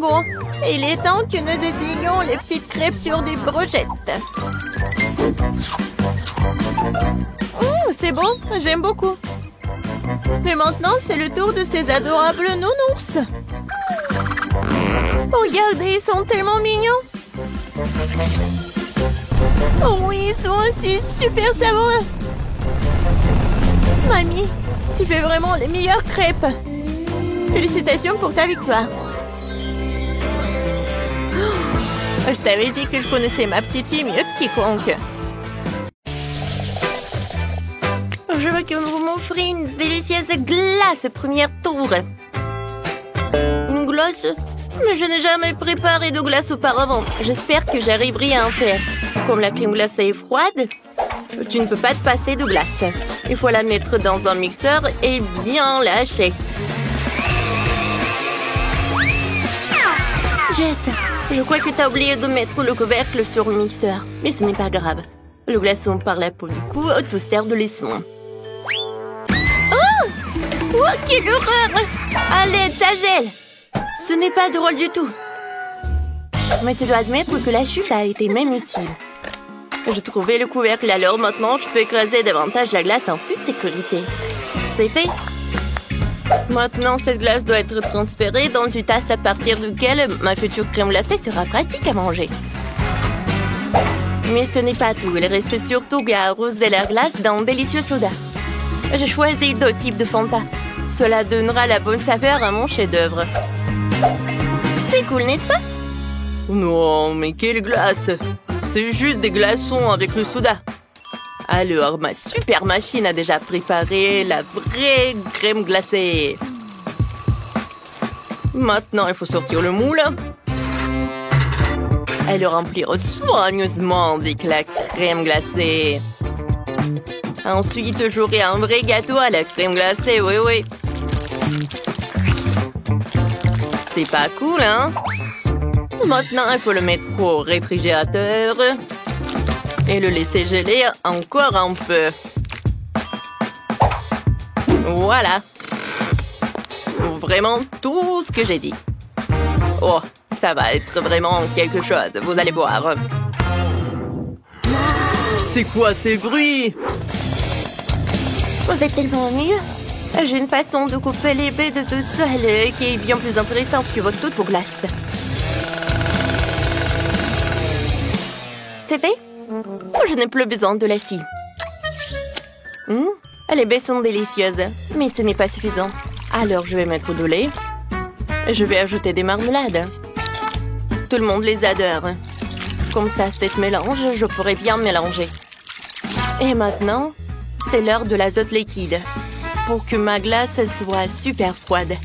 [SPEAKER 1] Bon, il est temps que nous essayions les petites crêpes sur des brochettes. C'est bon, j'aime beaucoup. Mais maintenant, c'est le tour de ces adorables nounours. Regardez, ils sont tellement mignons. Oh oui, ils sont aussi super savoureux. Mamie, tu fais vraiment les meilleures crêpes. Félicitations pour ta victoire. Je t'avais dit que je connaissais ma petite fille mieux que quiconque. Je veux que vous m'offriez une délicieuse glace premier tour. Une glace? Mais je n'ai jamais préparé de glace auparavant. J'espère que j'arriverai à en faire. Comme la crème glacée est froide, tu ne peux pas te passer de glace. Il faut la mettre dans un mixeur et bien lâcher. Jess, je crois que tu as oublié de mettre le couvercle sur le mixeur. Mais ce n'est pas grave. Le glaçon par la peau du cou tout sert de leçon. Oh, quelle horreur! À l'aide, ça gèle! Ce n'est pas drôle du tout. Mais tu dois admettre que la chute a été même utile. J'ai trouvé le couvercle, alors maintenant je peux écraser davantage la glace en toute sécurité. C'est fait. Maintenant, cette glace doit être transférée dans une tasse à partir duquel ma future crème glacée sera pratique à manger. Mais ce n'est pas tout. Il reste surtout à arroser la glace d'un délicieux soda. J'ai choisi 2 types de Fanta. Cela donnera la bonne saveur à mon chef-d'œuvre. C'est cool, n'est-ce pas? Non, mais quelle glace! C'est juste des glaçons avec le soda. Alors, ma super machine a déjà préparé la vraie crème glacée. Maintenant, il faut sortir le moule et le remplir soigneusement avec la crème glacée. Ensuite, j'aurai un vrai gâteau à la crème glacée, oui. C'est pas cool, hein? Maintenant, il faut le mettre au réfrigérateur et le laisser geler encore un peu. Voilà. Vraiment tout ce que j'ai dit. Oh, ça va être vraiment quelque chose, vous allez voir. C'est quoi ces bruits? Vous êtes tellement mieux. J'ai une façon de couper les baies de toute seule qui est bien plus intéressante que toutes vos glaces. C'est fait? Je n'ai plus besoin de la scie. Les baies sont délicieuses, mais ce n'est pas suffisant. Alors, je vais mettre de lait. Je vais ajouter des marmelades. Tout le monde les adore. Comme ça, cette mélange, je pourrais bien mélanger. Et maintenant, c'est l'heure de l'azote liquide pour que ma glace soit super froide.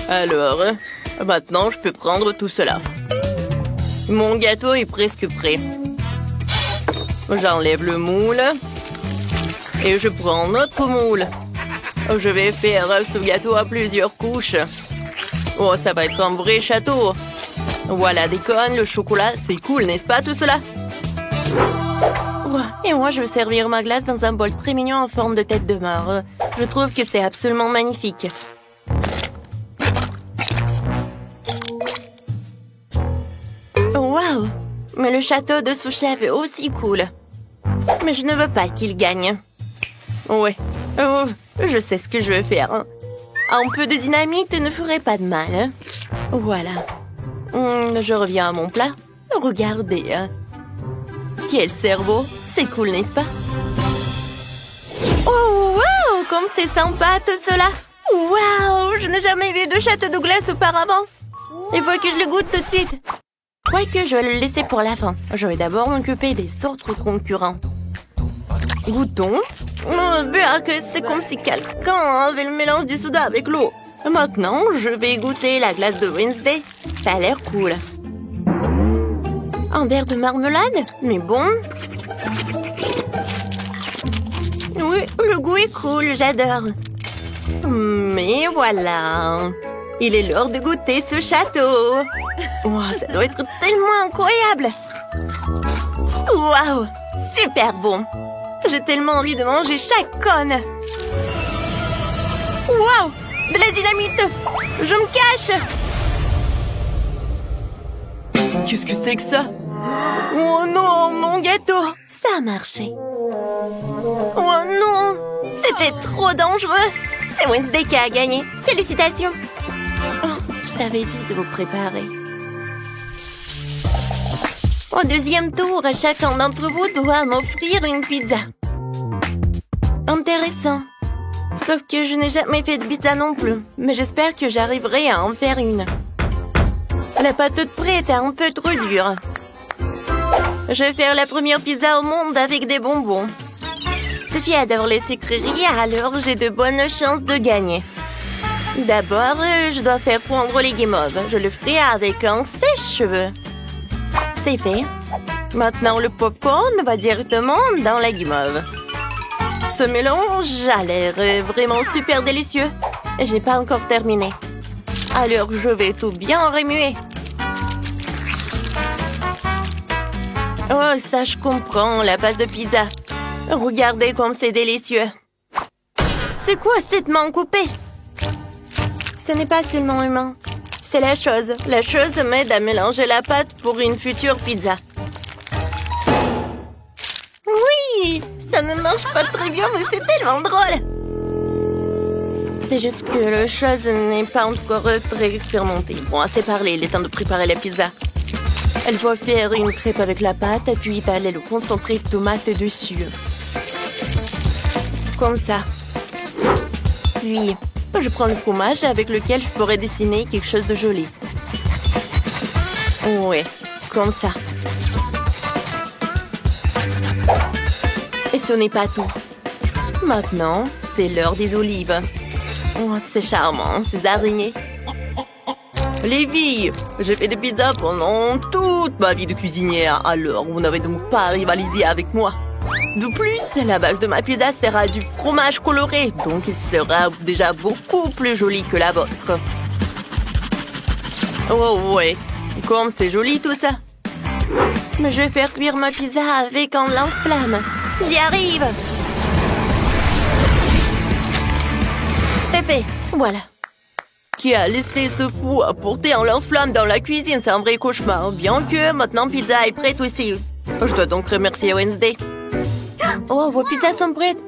[SPEAKER 1] Alors, maintenant, je peux prendre tout cela. Mon gâteau est presque prêt. J'enlève le moule et je prends un autre moule. Je vais faire ce gâteau à plusieurs couches. Oh, ça va être un vrai château. Voilà des cônes, le chocolat, c'est cool, n'est-ce pas tout cela? Et moi, je vais servir ma glace dans un bol très mignon en forme de tête de mort. Je trouve que c'est absolument magnifique. Waouh! Mais le château de sous-chef est aussi cool. Mais je ne veux pas qu'il gagne. Ouais, je sais ce que je veux faire. Un peu de dynamite ne ferait pas de mal. Voilà. Je reviens à mon plat. Regardez. Quel cerveau! C'est cool, n'est-ce pas? Oh, wow! Comme c'est sympa tout cela! Wow! Je n'ai jamais vu de château de glace auparavant. Il faut que je le goûte tout de suite. Quoique, je vais le laisser pour la fin. Je vais d'abord m'occuper des autres concurrents. Goûtons. Bien que c'est comme si quelqu'un avait le mélange du soda avec l'eau. Maintenant, je vais goûter la glace de Wednesday. Ça a l'air cool. Un verre de marmelade? Mais bon. Oui, le goût est cool, j'adore. Mais voilà. Il est l'heure de goûter ce château. Wow, ça doit être tellement incroyable. Waouh, super bon. J'ai tellement envie de manger chaque cône. Waouh, de la dynamite. Je me cache. Qu'est-ce que c'est que ça? Oh non, mon gâteau. Ça a marché. Oh non, c'était trop dangereux. C'est Wednesday qui a gagné. Félicitations. Oh, je t'avais dit de vous préparer. Au deuxième tour, chacun d'entre vous doit m'offrir une pizza. Intéressant. Sauf que je n'ai jamais fait de pizza non plus. Mais j'espère que j'arriverai à en faire une. La pâte toute prête est un peu trop dure. Je vais faire la première pizza au monde avec des bonbons. Sophie adore les sucreries, alors j'ai de bonnes chances de gagner. D'abord, je dois faire fondre les guimauves. Je le ferai avec un sèche-cheveux. C'est fait. Maintenant, le popcorn va directement dans la guimauve. Ce mélange a l'air vraiment super délicieux. Je n'ai pas encore terminé. Alors, je vais tout bien remuer. Oh, ça, je comprends, la pâte de pizza. Regardez comme c'est délicieux. C'est quoi cette main coupée? Ce n'est pas seulement humain. C'est la chose. La chose m'aide à mélanger la pâte pour une future pizza. Oui, ça ne marche pas très bien, mais c'est tellement drôle. C'est juste que la chose n'est pas encore très expérimentée. Bon, assez parlé, il est temps de préparer la pizza. Elle va faire une crêpe avec la pâte, puis étaler le concentré de tomate dessus. Comme ça. Puis, je prends le fromage avec lequel je pourrais dessiner quelque chose de joli. Ouais, comme ça. Et ce n'est pas tout. Maintenant, c'est l'heure des olives. Oh, c'est charmant, ces araignées. Les filles, j'ai fait des pizzas pendant toute ma vie de cuisinière, alors vous n'avez donc pas à rivaliser avec moi. De plus, la base de ma pizza sera du fromage coloré, donc il sera déjà beaucoup plus joli que la vôtre. Oh ouais, comme c'est joli tout ça. Mais je vais faire cuire ma pizza avec un lance-flamme. J'y arrive. C'est fait, voilà. Qui a laissé ce fou apporter un lance-flamme dans la cuisine? C'est un vrai cauchemar. Bien que maintenant pizza est prête aussi. Je dois donc remercier Wednesday. Oh, vos pizzas sont prêtes.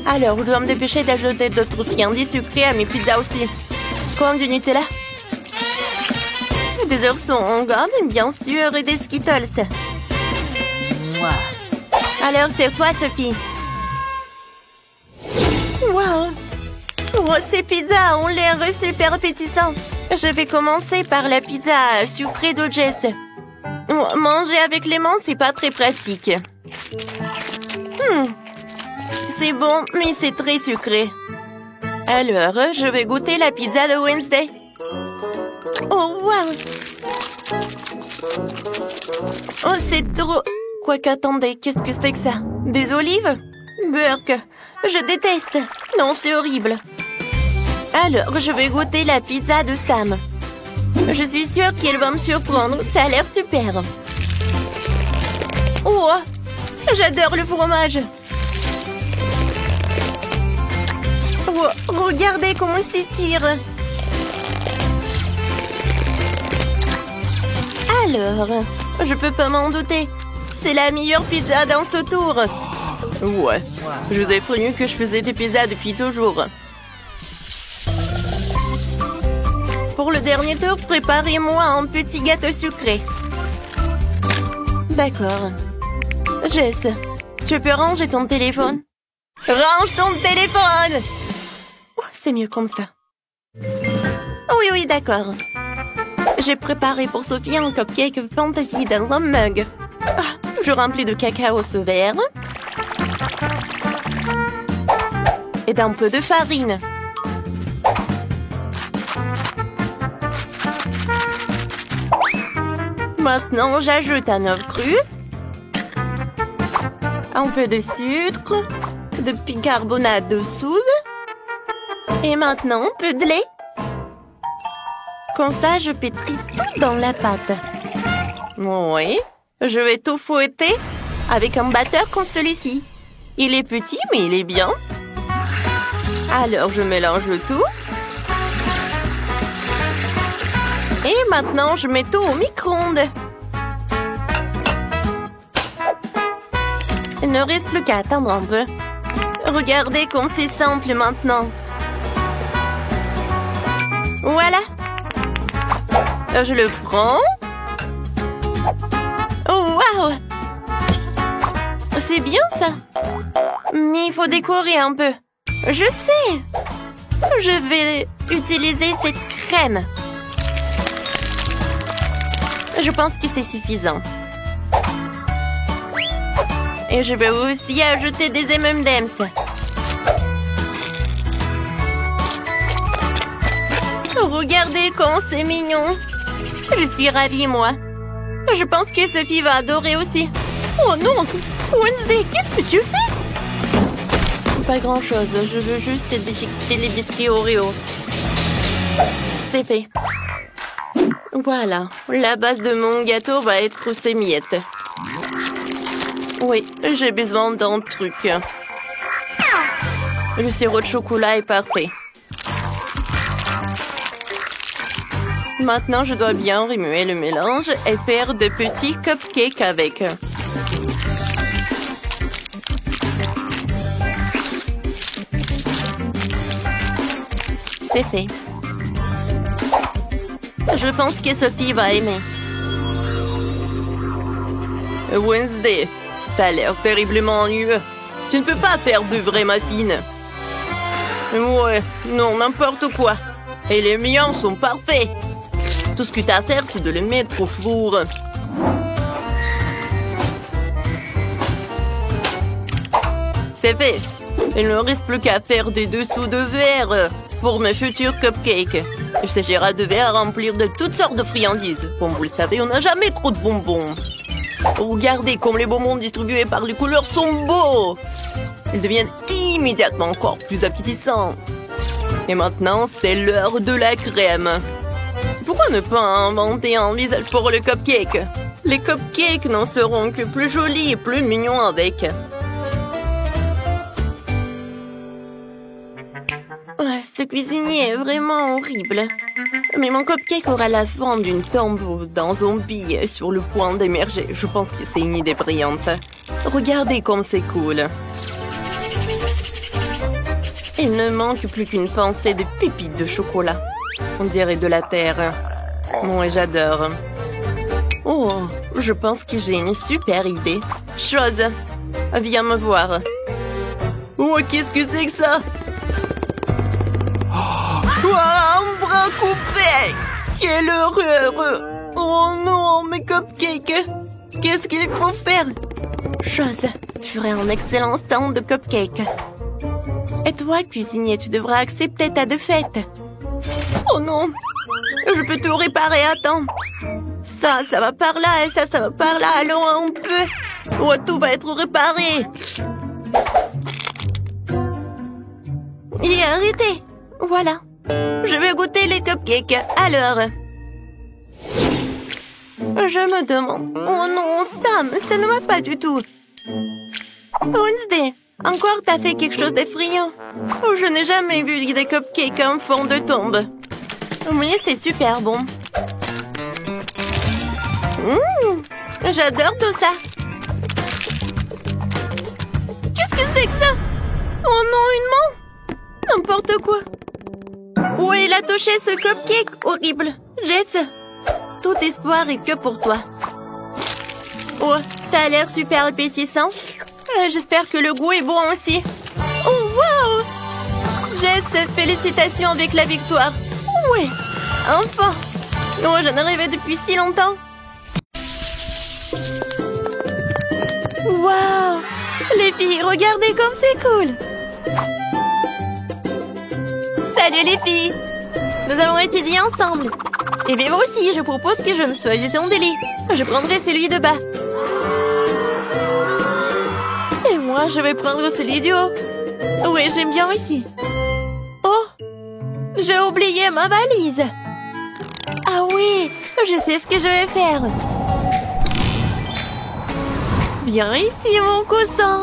[SPEAKER 1] Alors, je dois me dépêcher d'ajouter d'autres friandises sucrées à mes pizzas aussi. Comme du Nutella. Des oursons en gomme, bien sûr, et des Skittles. Alors, c'est quoi, Sophie? Wow! Oh, ces pizzas ont l'air super appétissants. Je vais commencer par la pizza sucrée de Jess. Manger avec les mains, c'est pas très pratique. C'est bon, mais c'est très sucré. Alors, je vais goûter la pizza de Wednesday. Oh, wow! Oh, c'est trop... Quoique, attendez, qu'est-ce que c'est que ça? Des olives? Burk! Je déteste! Non, c'est horrible. Alors, je vais goûter la pizza de Sam. Je suis sûre qu'elle va me surprendre. Ça a l'air super. Oh! J'adore le fromage! Oh, regardez comment il s'étire! Alors, je peux pas m'en douter. C'est la meilleure pizza dans ce tour. Ouais, je vous ai prévenu que je faisais des pizzas depuis toujours. Pour le dernier tour, préparez-moi un petit gâteau sucré. D'accord. Jess, tu peux ranger ton téléphone? Range ton téléphone! Oh, c'est mieux comme ça. Oui, d'accord. J'ai préparé pour Sophie un cupcake fantasy dans un mug. Je remplis de cacao ce verre. Et d'un peu de farine. Maintenant, j'ajoute un œuf cru. Un peu de sucre. De bicarbonate de soude. Et maintenant, un peu de lait. Comme ça, je pétris tout dans la pâte. Oui, je vais tout fouetter avec un batteur comme celui-ci. Il est petit, mais il est bien. Alors, je mélange le tout. Et maintenant, je mets tout au micro-ondes. Il ne reste plus qu'à attendre un peu. Regardez comme c'est simple maintenant. Voilà. Je le prends. Oh, waouh! C'est bien ça. Mais il faut décorer un peu. Je sais. Je vais utiliser cette crème. Je pense que c'est suffisant. Et je vais aussi ajouter des M&M's. Regardez comme c'est mignon. Je suis ravie, moi. Je pense que Sophie va adorer aussi. Oh non! Wednesday, qu'est-ce que tu fais? Pas grand-chose. Je veux juste déchiqueter les biscuits Oreo. C'est fait. Voilà. La base de mon gâteau va être ces miettes. Oui, j'ai besoin d'un truc. Le sirop de chocolat est parfait. Maintenant, je dois bien remuer le mélange et faire de petits cupcakes avec. C'est fait. Je pense que Sophie va aimer. Wednesday, ça a l'air terriblement ennuyeux. Tu ne peux pas faire de vrais muffins. Ouais, non, n'importe quoi. Et les miens sont parfaits. Tout ce que tu as à faire, c'est de les mettre au four. C'est fait. Il ne me reste plus qu'à faire des dessous de verre pour mes futurs cupcakes. Il s'agira de verre à remplir de toutes sortes de friandises. Comme vous le savez, on n'a jamais trop de bonbons. Regardez comme les bonbons distribués par les couleurs sont beaux. Ils deviennent immédiatement encore plus appétissants. Et maintenant, c'est l'heure de la crème. Pourquoi ne pas inventer un visage pour le cupcake? Les cupcakes n'en seront que plus jolis et plus mignons avec. Ce cuisinier est vraiment horrible. Mais mon cupcake aura la forme d'une tombe d'un zombie sur le point d'émerger. Je pense que c'est une idée brillante. Regardez comme c'est cool. Il ne manque plus qu'une pincée de pépites de chocolat. On dirait de la terre. Moi, j'adore. Oh, je pense que j'ai une super idée. Chose, viens me voir. Oh, qu'est-ce que c'est que ça? Oh, un bras coupé! Quelle horreur! Oh non, mes cupcakes! Qu'est-ce qu'il faut faire? Chose, tu ferais un excellent stand de cupcakes. Et toi, cuisinier, tu devras accepter ta défaite. Oh non! Je peux tout réparer, attends. Ça va par là et ça va par là. Alors on peut... Oh, tout va être réparé. Et arrêtez. Voilà. Je vais goûter les cupcakes. Alors... Je me demande... Oh non, Sam, ça ne va pas du tout. Wednesday, encore t'as fait quelque chose d'effrayant. Oh, je n'ai jamais vu des cupcakes en fond de tombe. Oui, c'est super bon. J'adore tout ça. Qu'est-ce que c'est que ça? Oh non, une main? N'importe quoi. Où il a touché ce cupcake horrible? Jess, tout espoir est que pour toi. Oh, ça a l'air super appétissant. J'espère que le goût est bon aussi. Oh, wow! Jess, félicitations avec la victoire. Oui, enfin. Oh, j'en rêvais depuis si longtemps. Wow! Les filles, regardez comme c'est cool. Salut les filles. Nous allons étudier ensemble. Et bien moi aussi, je propose que je ne choisisse en délit. Je prendrai celui de bas. Et moi, je vais prendre celui du haut. Oui, j'aime bien ici. Oh! J'ai oublié ma valise. Ah oui, je sais ce que je vais faire. Viens ici, mon cousin.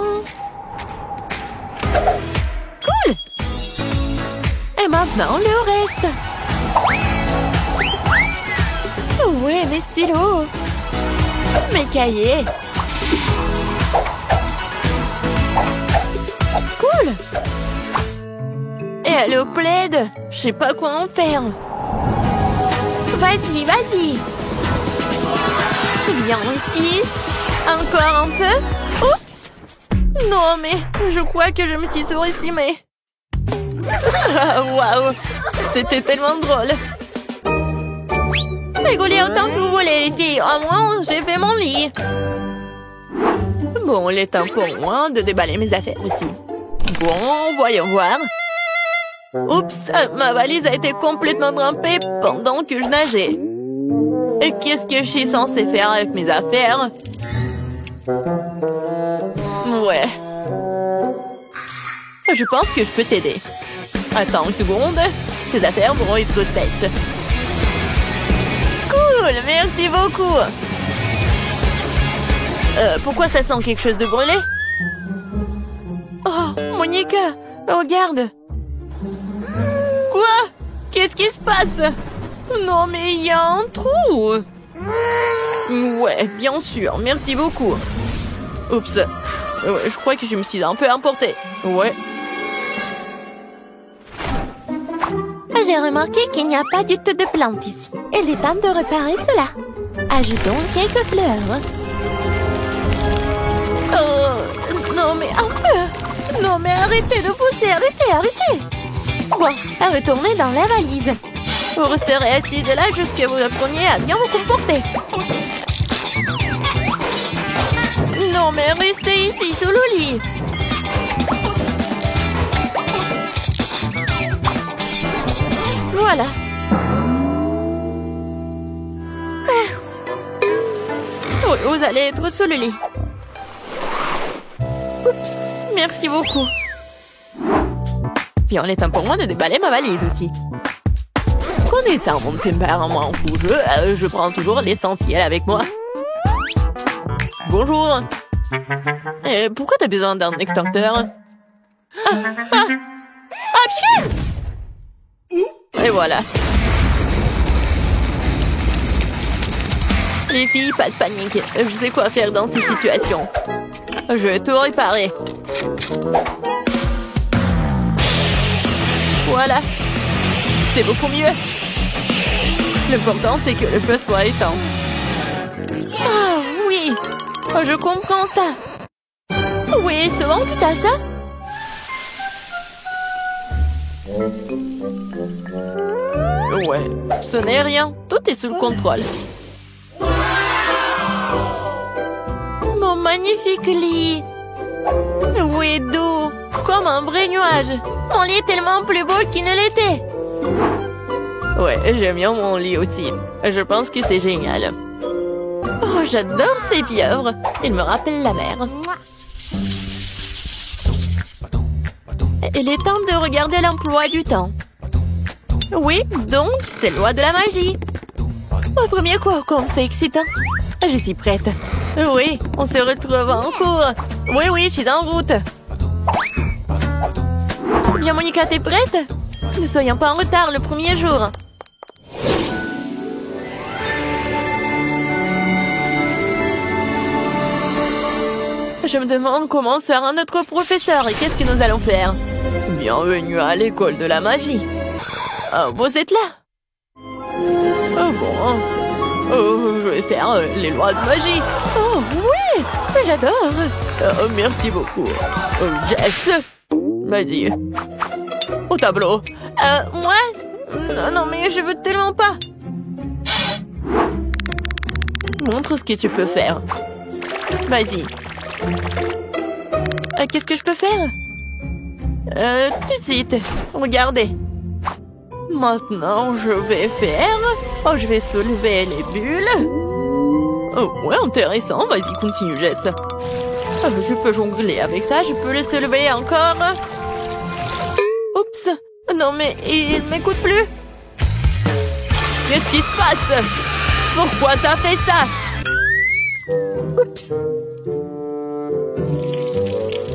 [SPEAKER 1] Cool. Et maintenant, le reste. Oui, mes stylos. Mes cahiers. Cool. Et elle au plaid. Je sais pas quoi en faire. Vas-y, vas-y. Viens ici. Encore un peu. Oups. Non, mais je crois que je me suis surestimée. Waouh, c'était tellement drôle. Rigolez autant que vous voulez, les filles. Au moins, j'ai fait mon lit. Bon, il est temps pour moi de déballer mes affaires aussi. Bon, voyons voir. Oups, ma valise a été complètement trempée pendant que je nageais. Et qu'est-ce que je suis censée faire avec mes affaires? Ouais. Je pense que je peux t'aider. Attends une seconde. Tes affaires vont être sèches. Cool, merci beaucoup. Pourquoi ça sent quelque chose de brûlé? Oh, Monica, regarde. Quoi? Qu'est-ce qui se passe? Non, mais il y a un trou. Ouais, bien sûr, merci beaucoup. Oups. Ouais, je crois que je me suis un peu emportée. Ouais. J'ai remarqué qu'il n'y a pas du tout de plantes ici. Il est temps de réparer cela. Ajoutons quelques fleurs. Oh, non mais un peu. Non mais arrêtez de pousser, arrêtez. Bon, à retourner dans la valise. Vous resterez assis de là jusqu'à vous appreniez à bien vous comporter. Non mais restez ici sous le lit. Voilà. Oui, vous allez être sous le lit. Oups, merci beaucoup. Puis on est temps pour moi de déballer ma valise aussi. Connaissant mon tempérament fougeux, je prends toujours l'essentiel avec moi. Bonjour. Pourquoi t'as besoin d'un extincteur? Pied! Et voilà. Les filles, pas de panique. Je sais quoi faire dans ces situations. Je vais tout réparer. Voilà. C'est beaucoup mieux. L'important, c'est que le feu soit éteint. Ah oui. Je comprends ça. Oui, souvent que t'as ça? Ouais, ce n'est rien. Tout est sous le contrôle. Mon magnifique lit. Oui, doux. Comme un vrai nuage. Mon lit est tellement plus beau qu'il ne l'était. Ouais, j'aime bien mon lit aussi. Je pense que c'est génial. Oh, j'adore ces pieuvres. Ils me rappellent la mer. Il est temps de regarder l'emploi du temps. Oui, donc, c'est loi de la magie. Au premier coup, comme c'est excitant. Je suis prête. Oui, on se retrouve en cours. Oui, je suis en route. Bien, Monica, t'es prête? Ne soyons pas en retard le premier jour. Je me demande comment sera notre professeur et qu'est-ce que nous allons faire. Bienvenue à l'école de la magie. Oh, vous êtes là? Oh bon. Oh, je vais faire les lois de magie. Oh oui, j'adore. Oh, merci beaucoup. Oh, Jess. Vas-y. Au tableau. Moi? Non, mais je veux tellement pas. Montre ce que tu peux faire. Vas-y. Qu'est-ce que je peux faire? Tout de suite. Regardez. Maintenant, je vais faire... Oh, je vais soulever les bulles. Oh, ouais, intéressant. Vas-y, continue, Jess. Je peux jongler avec ça. Je peux le soulever encore. Oups. Non, mais il ne m'écoute plus. Qu'est-ce qui se passe? Pourquoi t'as fait ça? Oups.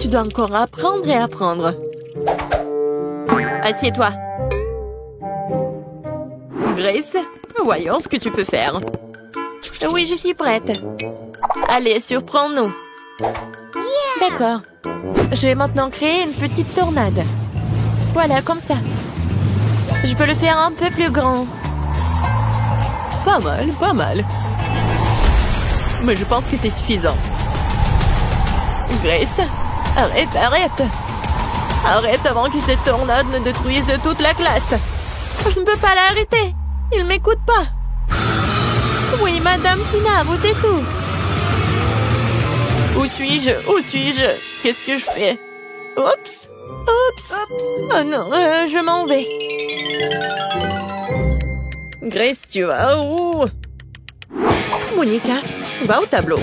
[SPEAKER 1] Tu dois encore apprendre et apprendre. Assieds-toi. Grace, voyons ce que tu peux faire. Oui, je suis prête. Allez, surprends-nous. D'accord. Je vais maintenant créer une petite tornade. Voilà, comme ça. Je peux le faire un peu plus grand. Pas mal, pas mal. Mais je pense que c'est suffisant. Grace, Arrête, arrête. Arrête avant que cette tornade ne détruise toute la classe. Je ne peux pas l'arrêter. Il ne m'écoute pas. Oui, Madame Tina, vous êtes où? Où suis-je? Où suis-je? Qu'est-ce que je fais? Oups! Oups! Oh non, je m'en vais. Grace, tu vas où? Monica, va au tableau.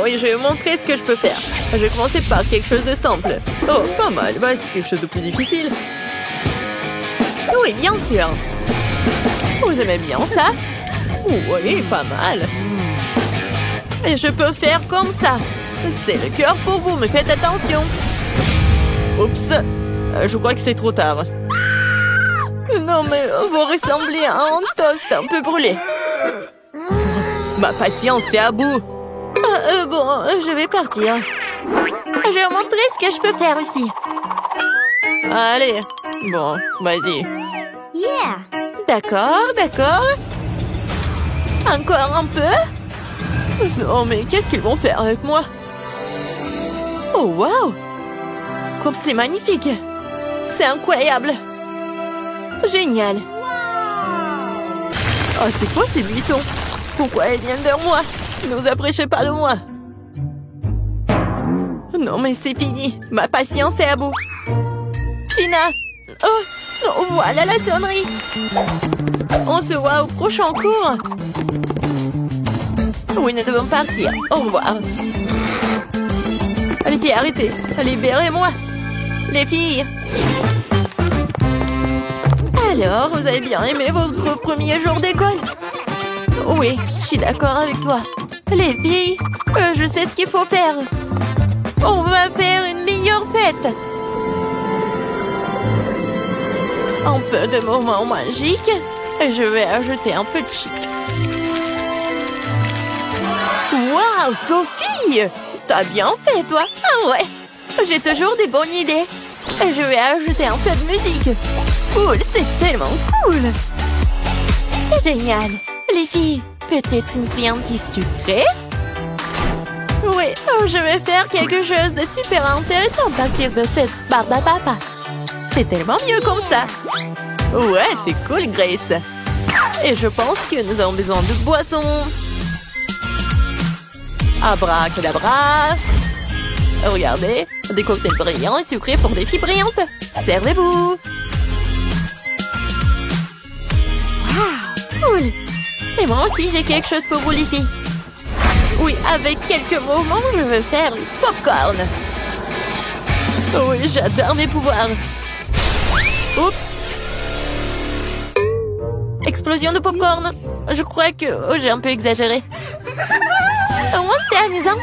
[SPEAKER 1] Oui, je vais vous montrer ce que je peux faire. Je vais commencer par quelque chose de simple. Oh, pas mal. Vas-y, quelque chose de plus difficile. Oui, bien sûr. Vous aimez bien ça? Oui, pas mal. Et je peux faire comme ça. C'est le cœur pour vous, mais faites attention. Oups, je crois que c'est trop tard. Non, mais vous ressemblez à un toast un peu brûlé. Ma patience est à bout. Bon, je vais partir. Je vais vous montrer ce que je peux faire aussi. Allez, bon, vas-y.
[SPEAKER 2] Yeah.
[SPEAKER 1] D'accord, d'accord. Encore un peu? Non, mais qu'est-ce qu'ils vont faire avec moi? Oh, wow! Comme c'est magnifique! C'est incroyable! Génial! Oh, c'est quoi ces buissons? Pourquoi ils viennent vers moi? Ne vous approchez pas de moi! Non, mais c'est fini! Ma patience est à bout! Tina! Oh! Non, voilà la sonnerie! On se voit au prochain cours! Oui, nous devons partir. Au revoir. Les filles, arrêtez. Libérez-moi. Les filles. Alors, vous avez bien aimé votre premier jour d'école? Oui, je suis d'accord avec toi. Les filles, je sais ce qu'il faut faire. On va faire une meilleure fête. Un peu de moments magiques. Je vais ajouter un peu de chic. Waouh, Sophie! T'as bien fait, toi! Ah ouais! J'ai toujours des bonnes idées. Je vais ajouter un peu de musique. Cool, c'est tellement cool! Génial! Les filles, peut-être une friandise sucrée? Oui, je vais faire quelque chose de super intéressant à partir de cette barbe à papa. C'est tellement mieux comme ça! Ouais, c'est cool, Grace! Et je pense que nous avons besoin de boissons. Abracadabra! Regardez, des cocktails brillants et sucrés pour des filles brillantes. Servez-vous! Waouh! Cool! Et moi aussi, j'ai quelque chose pour vous, les filles. Oui, avec quelques mouvements, je veux faire du popcorn. Oui, j'adore mes pouvoirs. Oups! Explosion de popcorn. Je crois que j'ai un peu exagéré. Au moins, c'était amusant.